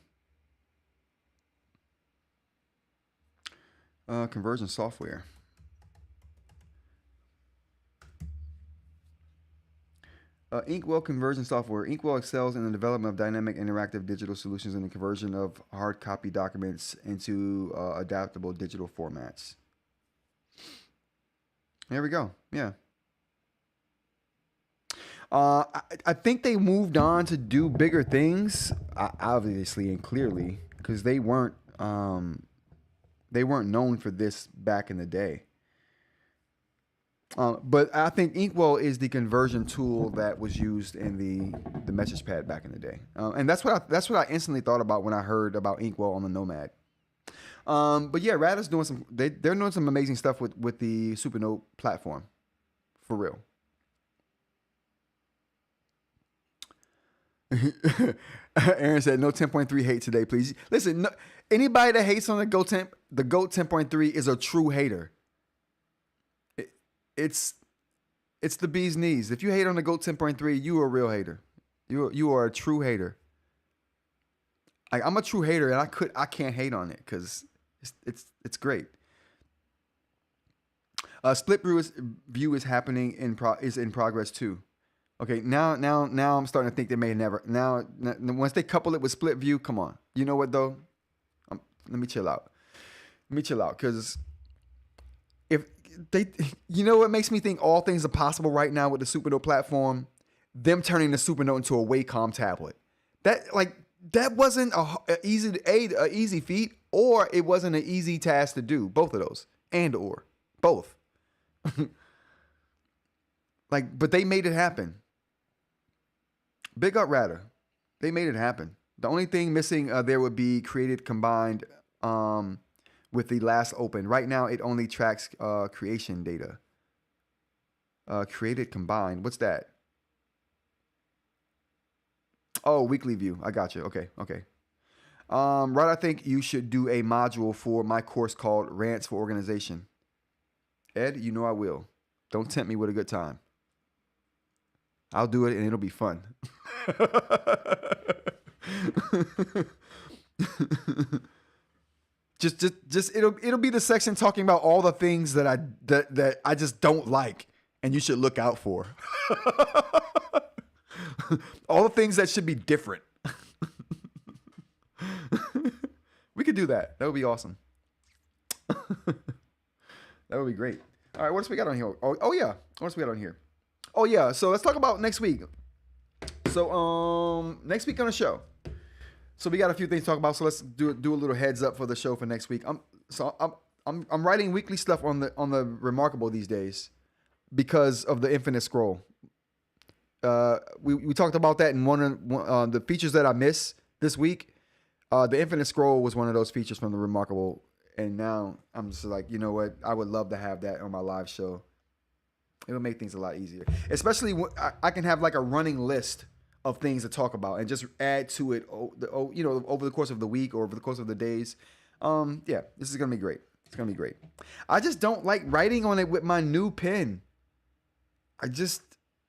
Conversion software. Inkwell conversion software. Inkwell excels in the development of dynamic interactive digital solutions and the conversion of hard copy documents into adaptable digital formats. There we go. Yeah. I think they moved on to do bigger things, obviously and clearly, because they weren't known for this back in the day. But I think Inkwell is the conversion tool that was used in the message pad back in the day, and that's what I instantly thought about when I heard about Inkwell on the Nomad. But yeah, Ratta's doing they're doing some amazing stuff with the Supernote platform, for real. Aaron said no 10.3 hate today, please. Listen, no, anybody that hates on the GOAT 10.3 is a true hater. It's the bee's knees. If you hate on the GOAT 10.3, you are a real hater. You are a true hater. I'm a true hater, and I can't hate on it because it's great. Split view is happening is in progress too. Okay, now I'm starting to think they may never. Now once they couple it with split view, come on. You know what though? Let me chill out. Because if they, you know what makes me think all things are possible right now with the Supernote platform? Them turning the Supernote into a Wacom tablet. That wasn't a easy feat, or it wasn't an easy task to do. Both of those, or both. But they made it happen. Big up Ratta. They made it happen. The only thing missing there would be created combined with the last open. Right now, it only tracks creation data. Created combined. What's that? Oh, weekly view. I got you. Okay. Right, I think you should do a module for my course called Rants for Organization. Ed, you know I will. Don't tempt me with a good time. I'll do it and it'll be fun. just it'll be the section talking about all the things that I just don't like and you should look out for. All the things that should be different. We could do that. That would be awesome. That would be great. All right, what else we got on here? Oh yeah, what else we got on here? Oh yeah, so let's talk about next week. So next week on the show. So we got a few things to talk about. So let's do a little heads up for the show for next week. I'm writing weekly stuff on the Remarkable these days because of the Infinite Scroll. We talked about that in one of the features that I missed this week. The Infinite Scroll was one of those features from the Remarkable, and now I'm just like, you know what? I would love to have that on my live show. It would make things a lot easier, especially when I can have like a running list of things to talk about and just add to it, over the course of the week or over the course of the days. Yeah, this is gonna be great. It's gonna be great. I just don't like writing on it with my new pen.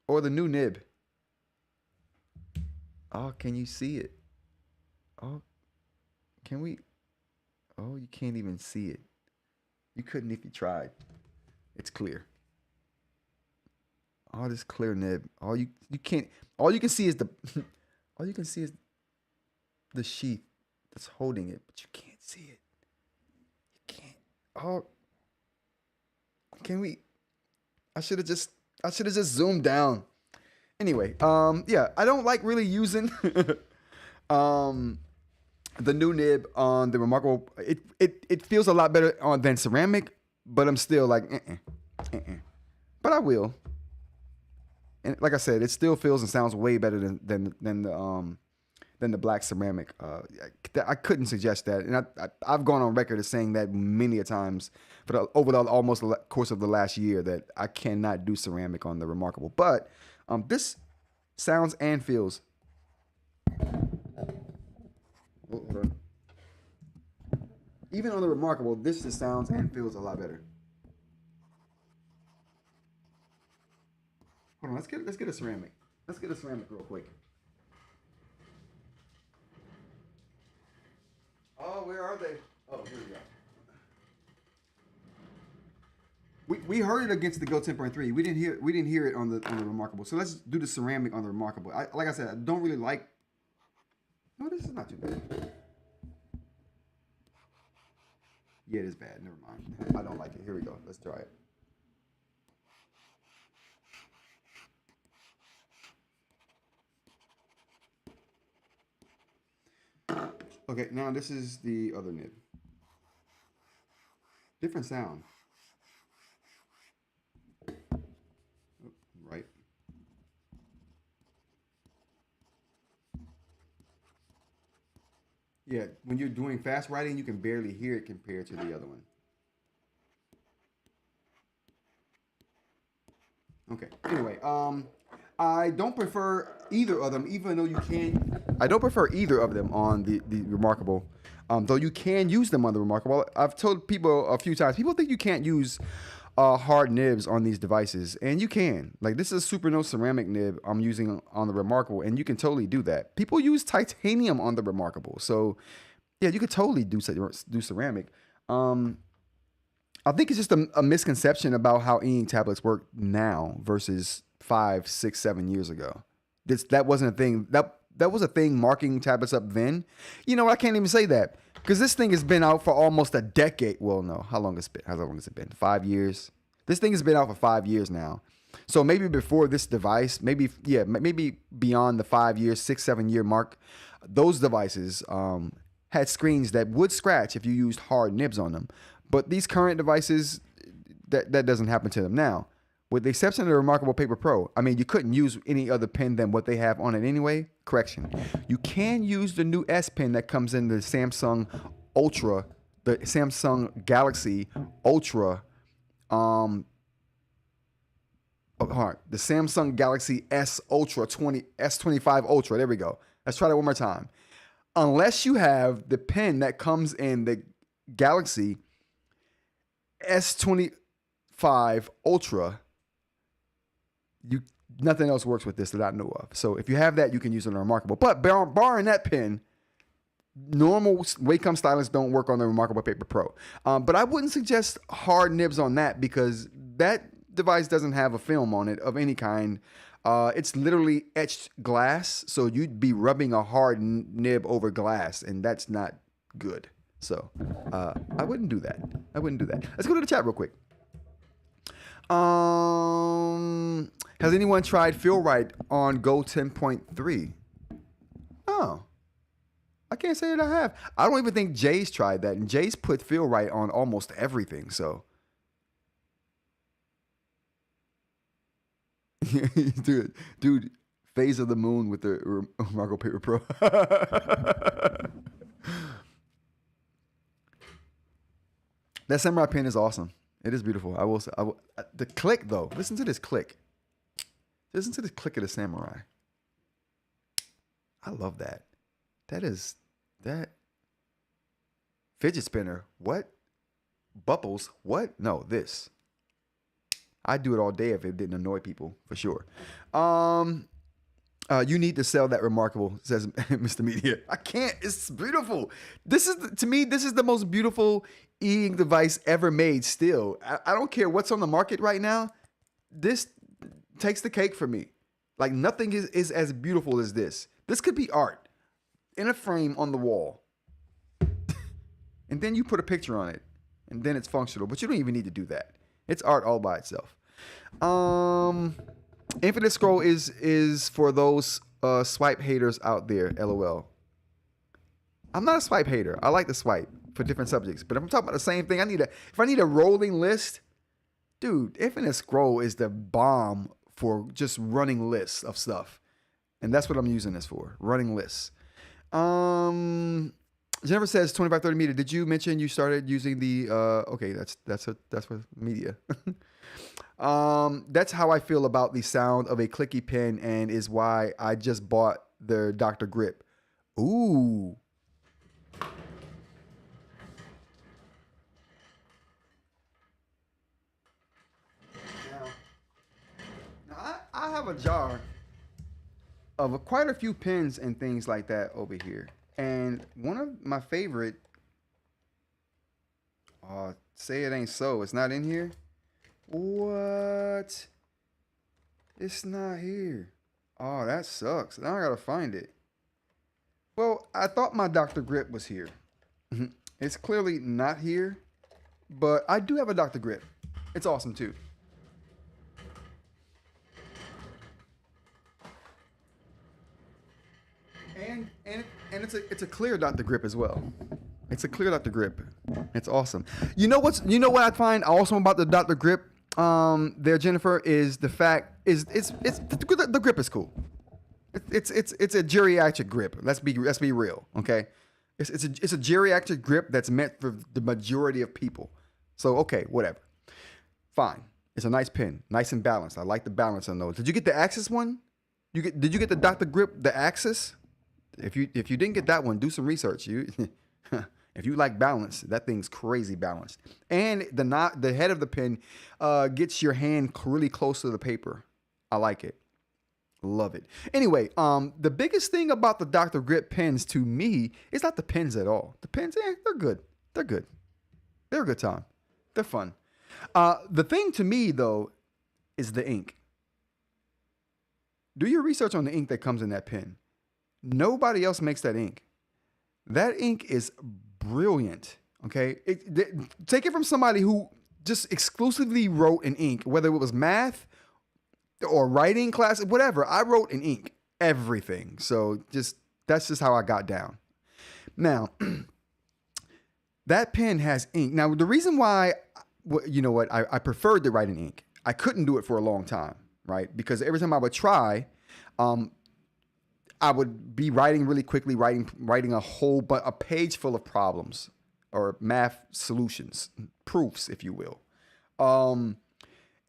Or the new nib. Oh, can you see it? Oh, can we? Oh, you can't even see it. You couldn't if you tried. It's clear. All this clear nib. You can't. All you can see is the. All you can see is the sheath that's holding it, but you can't see it. You can't. Oh, can we? I should have just. I should have just zoomed down. Anyway, yeah, I don't like really using um the new nib on the Remarkable. It feels a lot better on than ceramic, but I'm still like, but I will. And like I said, it still feels and sounds way better than the black ceramic. I couldn't suggest that, and I've gone on record as saying that many a times over the almost course of the last year that I cannot do ceramic on the Remarkable. But this sounds and feels. Hold on. Even on the Remarkable, this just sounds and feels a lot better. Hold on, let's get a ceramic. Let's get a ceramic real quick. Oh, where are they? Oh, here we go. We heard it against the Go 10.3. We didn't hear it on the Remarkable. So let's do the ceramic on the Remarkable. Like I said, I don't really like. No, this is not too bad. Yeah, it is bad. Never mind. I don't like it. Here we go. Let's try it. Okay, now this is the other nib. Different sound. Oh, right. Yeah, when you're doing fast writing, you can barely hear it compared to the other one. Okay. Anyway, I don't prefer either of them, even though you can. I don't prefer either of them on the Remarkable, though you can use them on the Remarkable. I've told people a few times. People think you can't use hard nibs on these devices, and you can. Like this is a Supernote ceramic nib I'm using on the Remarkable, and you can totally do that. People use titanium on the Remarkable, so yeah, you could totally do ceramic. I think it's just a misconception about how eInk tablets work now versus 5, 6, 7 years ago. That wasn't a thing. That was a thing marking tablets up then. You know, I can't even say that because this thing has been out for almost a decade. Well, no, how long has it been? 5 years. This thing has been out for 5 years now. So maybe before this device, maybe beyond the 5 years, 6, 7 year mark, those devices had screens that would scratch if you used hard nibs on them. But these current devices, that doesn't happen to them now. With the exception of the Remarkable Paper Pro, I mean, you couldn't use any other pen than what they have on it anyway. Correction. You can use the new S Pen that comes in the Samsung Ultra, the Samsung Galaxy Ultra, the Samsung Galaxy S Ultra S25 Ultra. There we go. Let's try that one more time. Unless you have the pen that comes in the Galaxy S25 Ultra, nothing else works with this that I know of. So if you have that, you can use it on the Remarkable. But barring that pen, normal Wacom stylus don't work on the Remarkable Paper Pro. But I wouldn't suggest hard nibs on that because that device doesn't have a film on it of any kind. It's literally etched glass, so you'd be rubbing a hard nib over glass, and that's not good. So I wouldn't do that. Let's go to the chat real quick. Has anyone tried Feel Right on Go 10.3? Oh, I can't say that I have. I don't even think Jay's tried that, and Jay's put Feel Right on almost everything. So, dude, Phase of the Moon with the Remarkable Paper Pro. That samurai pen is awesome. It is beautiful. I will say. The click though. Listen to this click. Listen to the click of the samurai. I love that. That fidget spinner. What? Bubbles. What? No, this. I'd do it all day if it didn't annoy people, for sure. You need to sell that remarkable, says Mr. Media. I can't. It's beautiful. To me, this is the most beautiful e-ink device ever made still. I don't care what's on the market right now. This takes the cake for me. Like nothing is as beautiful as this. This could be art in a frame on the wall. And then you put a picture on it. And then it's functional. But you don't even need to do that. It's art all by itself. Infinite scroll is for those swipe haters out there, LOL. I'm not a swipe hater. I like to swipe for different subjects. But if I'm talking about the same thing, if I need a rolling list, dude, infinite scroll is the bomb for just running lists of stuff. And that's what I'm using this for, running lists. Jennifer says 2530 meter. Did you mention you started using the okay, that's for media. That's how I feel about the sound of a clicky pen, and is why I just bought the Dr. Grip. Ooh. Now I have a jar of quite a few pens and things like that over here. And one of my favorite, say it ain't so, it's not in here. What? It's not here. Oh, that sucks. Now I gotta find it. Well, I thought my Dr. Grip was here. It's clearly not here, but I do have a Dr. Grip. It's awesome too. And it's a clear Dr. Grip as well. It's a clear Dr. Grip. It's awesome. You know what I find awesome about the Dr. Grip there, Jennifer, is the fact the grip is cool. It's a geriatric grip. Let's be real, okay? It's a geriatric grip that's meant for the majority of people. So okay, whatever. Fine. It's a nice pen, nice and balanced. I like the balance on those. Did you get the Axis one? Did you get the Dr. Grip, the Axis? If you didn't get that one, do some research. If you like balance, that thing's crazy balanced. And the head of the pen gets your hand really close to the paper. I like it. Love it. Anyway, the biggest thing about the Dr. Grip pens to me is not the pens at all. The pens, they're good. They're good. They're a good time. They're fun. The thing to me, though, is the ink. Do your research on the ink that comes in that pen. Nobody else makes that ink. That ink is brilliant. Okay, take it from somebody who just exclusively wrote in ink, whether it was math or writing class, whatever. I wrote in ink, everything. So that's just how I got down. Now, that pen has ink. Now, the reason why, I preferred to write in ink. I couldn't do it for a long time, right? Because every time I would try, I would be writing really quickly, writing a page full of problems or math solutions, proofs, if you will.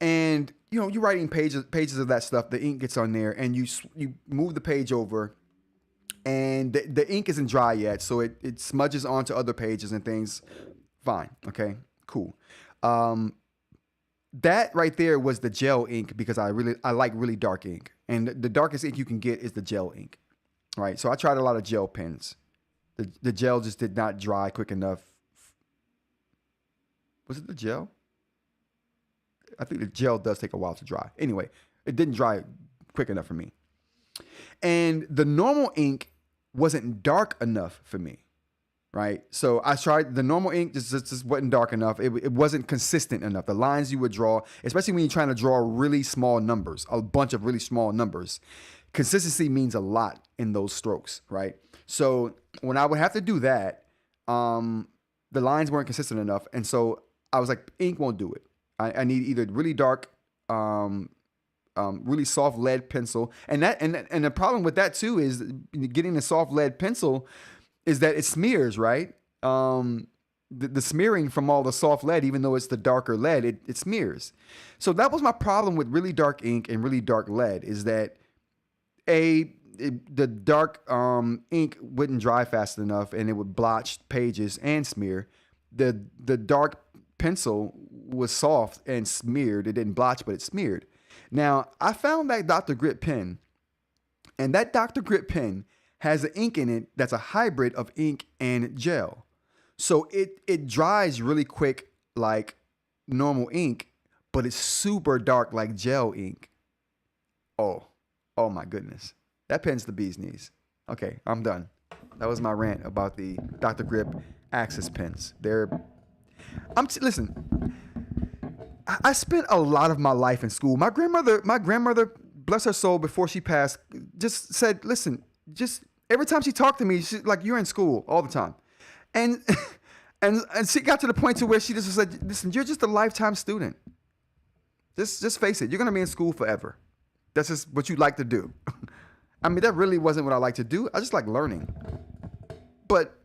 And you're writing pages of that stuff. The ink gets on there, and you move the page over, and the ink isn't dry yet, so it smudges onto other pages and things. Fine, okay, cool. That right there was the gel ink, because I like really dark ink. And the darkest ink you can get is the gel ink, right? So I tried a lot of gel pens. The gel just did not dry quick enough. Was it the gel? I think the gel does take a while to dry. Anyway, it didn't dry quick enough for me. And the normal ink wasn't dark enough for me, right? So I tried the normal ink, just wasn't dark enough. It wasn't consistent enough. The lines you would draw, especially when you're trying to draw really small numbers, a bunch of really small numbers, consistency means a lot in those strokes, right? So when I would have to do that, the lines weren't consistent enough. And so I was like, ink won't do it. I need either really dark, really soft lead pencil. And the problem with that too is getting the soft lead pencil is that it smears, right? The smearing from all the soft lead, even though it's the darker lead, it smears. So that was my problem with really dark ink and really dark lead, is that the dark ink wouldn't dry fast enough, and it would blotch pages and smear. The dark pencil was soft and smeared. It didn't blotch, but it smeared. Now, I found that Dr. Grip pen And that Dr. Grip pen has an ink in it that's a hybrid of ink and gel. So it dries really quick like normal ink, but it's super dark like gel ink. Oh my goodness. That pen's the bee's knees. Okay, I'm done. That was my rant about the Dr. Grip Axis pens. Listen, I spent a lot of my life in school. My grandmother, bless her soul, before she passed, just said, listen, just every time she talked to me, she's like, you're in school all the time. And and she got to the point to where she just said, listen, you're just a lifetime student. Just face it, you're gonna be in school forever. That's just what you like to do. I mean, that really wasn't what I like to do. I just like learning. But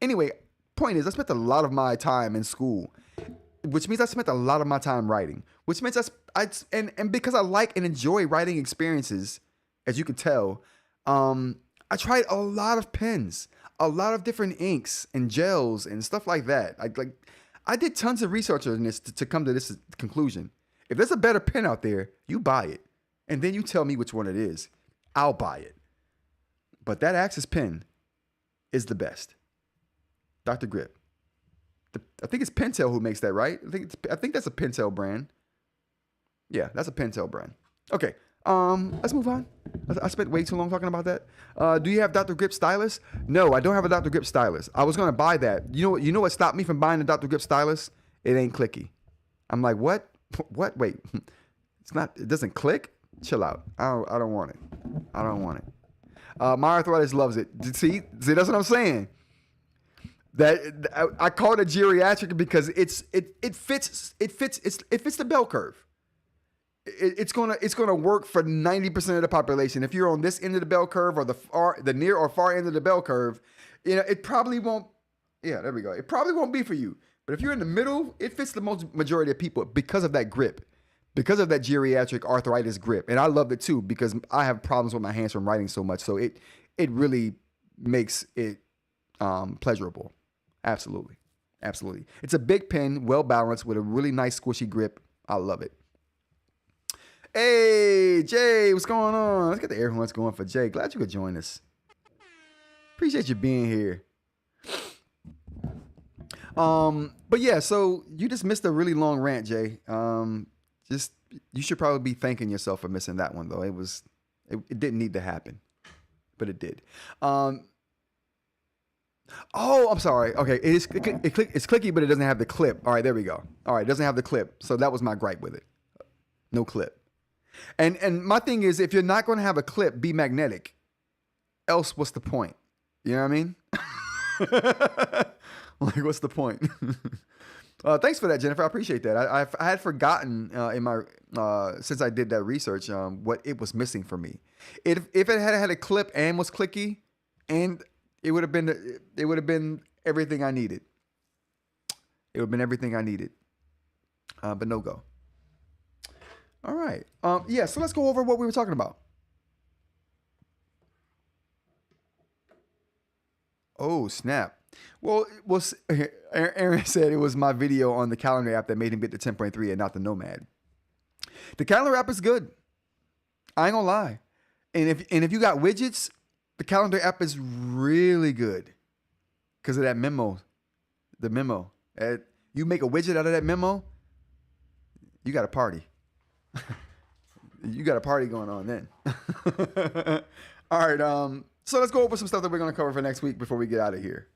anyway, point is, I spent a lot of my time in school, which means I spent a lot of my time writing, which means and because I like and enjoy writing experiences, as you can tell, I tried a lot of pens, a lot of different inks and gels and stuff like that. I did tons of research on this to come to this conclusion. If there's a better pen out there, you buy it. And then you tell me which one it is. I'll buy it. But that Axis pen is the best. Dr. Grip. I think it's Pentel who makes that, right? I think that's a Pentel brand. Yeah, that's a Pentel brand. Okay, let's move on. I spent way too long talking about that. Do you have Dr. Grip stylus? No, I don't have a Dr. Grip stylus. I was gonna buy that. You know what stopped me from buying the Dr. Grip stylus? It ain't clicky. I'm like, what? What? Wait, it doesn't click? Chill out. I don't want it. I don't want it. My arthritis loves it. See, that's what I'm saying. That I call it a geriatric because it fits the bell curve. It's gonna work for 90% of the population. If you're on this end of the bell curve or the near or far end of the bell curve, it probably won't. Yeah, there we go. It probably won't be for you. But if you're in the middle, it fits the majority of people because of that grip, because of that geriatric arthritis grip. And I loved it too because I have problems with my hands from writing so much. So it really makes it pleasurable. Absolutely. Absolutely. It's a big pen, well balanced with a really nice squishy grip. I love it. Hey, Jay, what's going on? Let's get the air horns going for Jay. Glad you could join us. Appreciate you being here. But yeah, so you just missed a really long rant, Jay. You should probably be thanking yourself for missing that one, though. It didn't need to happen, but it did. Oh, I'm sorry. Okay, it's clicky, but it doesn't have the clip. All right, there we go. All right, it doesn't have the clip. So that was my gripe with it. No clip. And my thing is, if you're not going to have a clip, be magnetic. Else, what's the point? You know what I mean? Like, what's the point? Thanks for that, Jennifer. I appreciate that. I had forgotten since I did that research what it was missing for me. If it had a clip and was clicky, and it would have been everything I needed. It would have been everything I needed. But no go. All right. Yeah. So let's go over what we were talking about. Oh, snap. Well, Aaron said it was my video on the calendar app that made him get the 10.3 and not the Nomad. The calendar app is good. I ain't gonna lie. And if you got widgets, the calendar app is really good because of that memo. The memo. You make a widget out of that memo, you got a party. You got a party going on then. All right. So let's go over some stuff that we're going to cover for next week before we get out of here.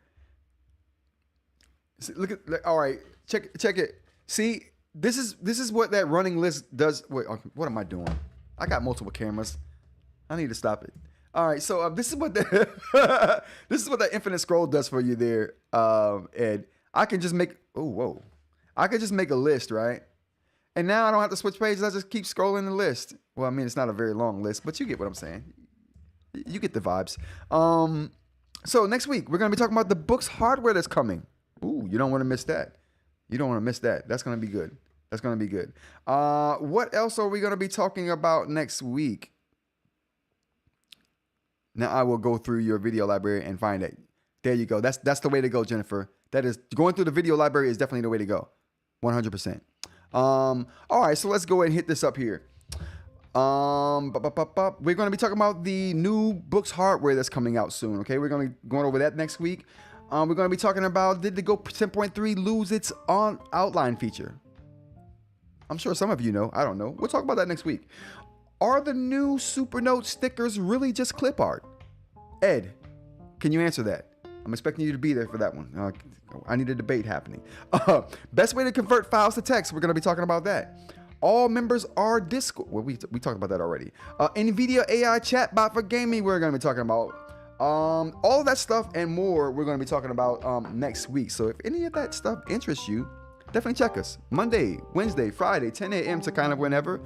All right. Check it. See, this is what that running list does. Wait, what am I doing? I got multiple cameras. I need to stop it. All right. So this is what that infinite scroll does for you there, Ed. I can just make. Oh, whoa. I could just make a list, right? And now I don't have to switch pages. I just keep scrolling the list. Well, I mean, it's not a very long list, but you get what I'm saying. You get the vibes. So next week, we're going to be talking about the Boox hardware that's coming. Ooh, you don't want to miss that. You don't want to miss that. That's going to be good. That's going to be good. What else are we going to be talking about next week? Now I will go through your video library and find it. There you go. That's the way to go, Jennifer. That is, going through the video library is definitely the way to go. 100%. All right, so let's go ahead and hit this up here. We're going to be talking about the new Boox hardware that's coming out soon. Okay, we're going to be going over that next week. We're going to be talking about, did the Go 10.3 lose its on outline feature? I'm sure some of you know. I don't know. We'll talk about that next week. Are the new Supernote stickers really just clip art? Ed, can you answer that? I'm expecting you to be there for that one. I need a debate happening. Best way to convert files to text. We're going to be talking about that. All members are Discord. Well, we talked about that already. NVIDIA AI chatbot for gaming. We're going to be talking about all of that stuff and more. We're going to be talking about next week. So if any of that stuff interests you, definitely check us. Monday, Wednesday, Friday, 10 a.m. to kind of whenever.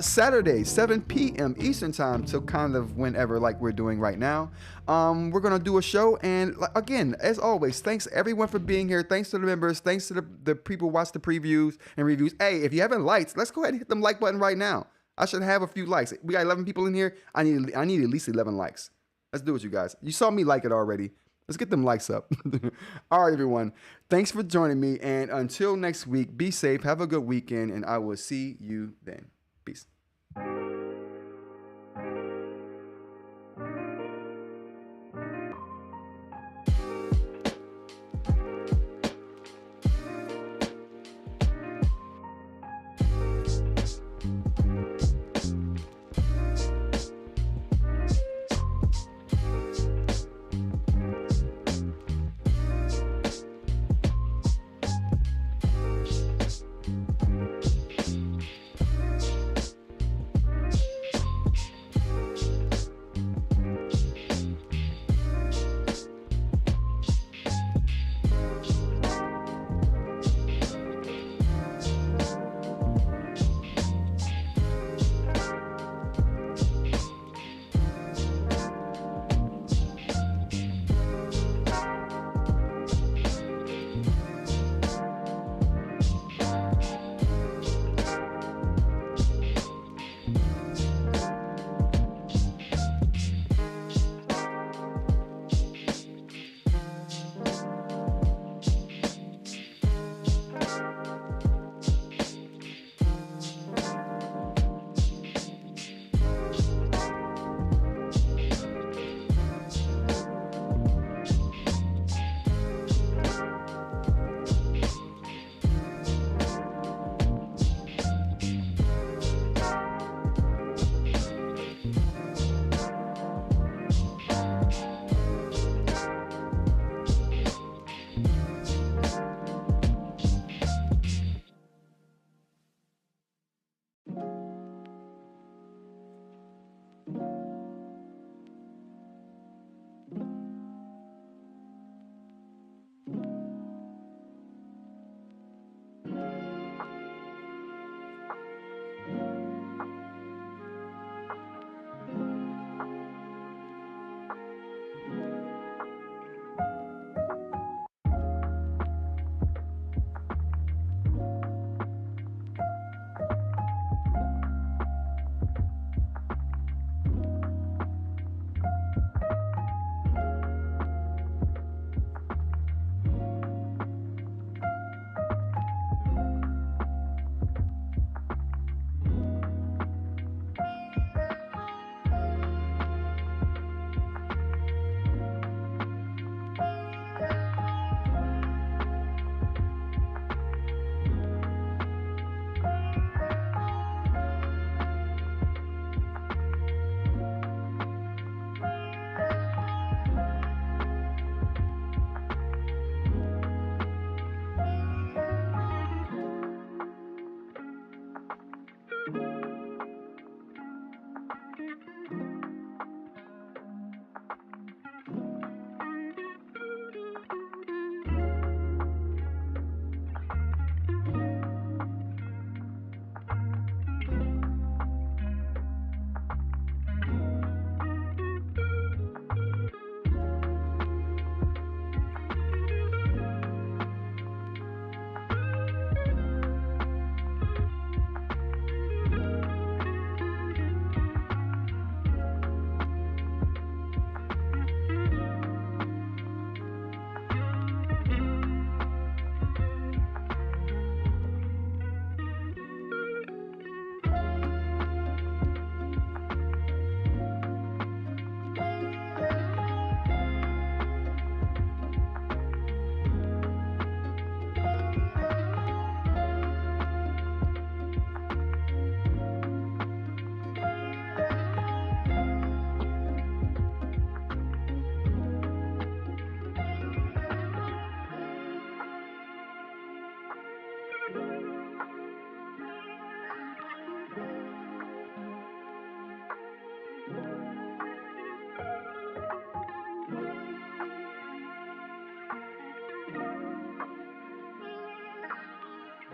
Saturday, 7 p.m. Eastern time to kind of whenever, like we're doing right now. We're going to do a show. And again, as always, thanks everyone for being here. Thanks to the members. Thanks to the people who watch the previews and reviews. Hey, if you haven't liked, let's go ahead and hit the like button right now. I should have a few likes. We got 11 people in here. I need at least 11 likes. Let's do it, you guys. You saw me like it already. Let's get them likes up. All right, everyone. Thanks for joining me. And until next week, be safe. Have a good weekend. And I will see you then. Peace.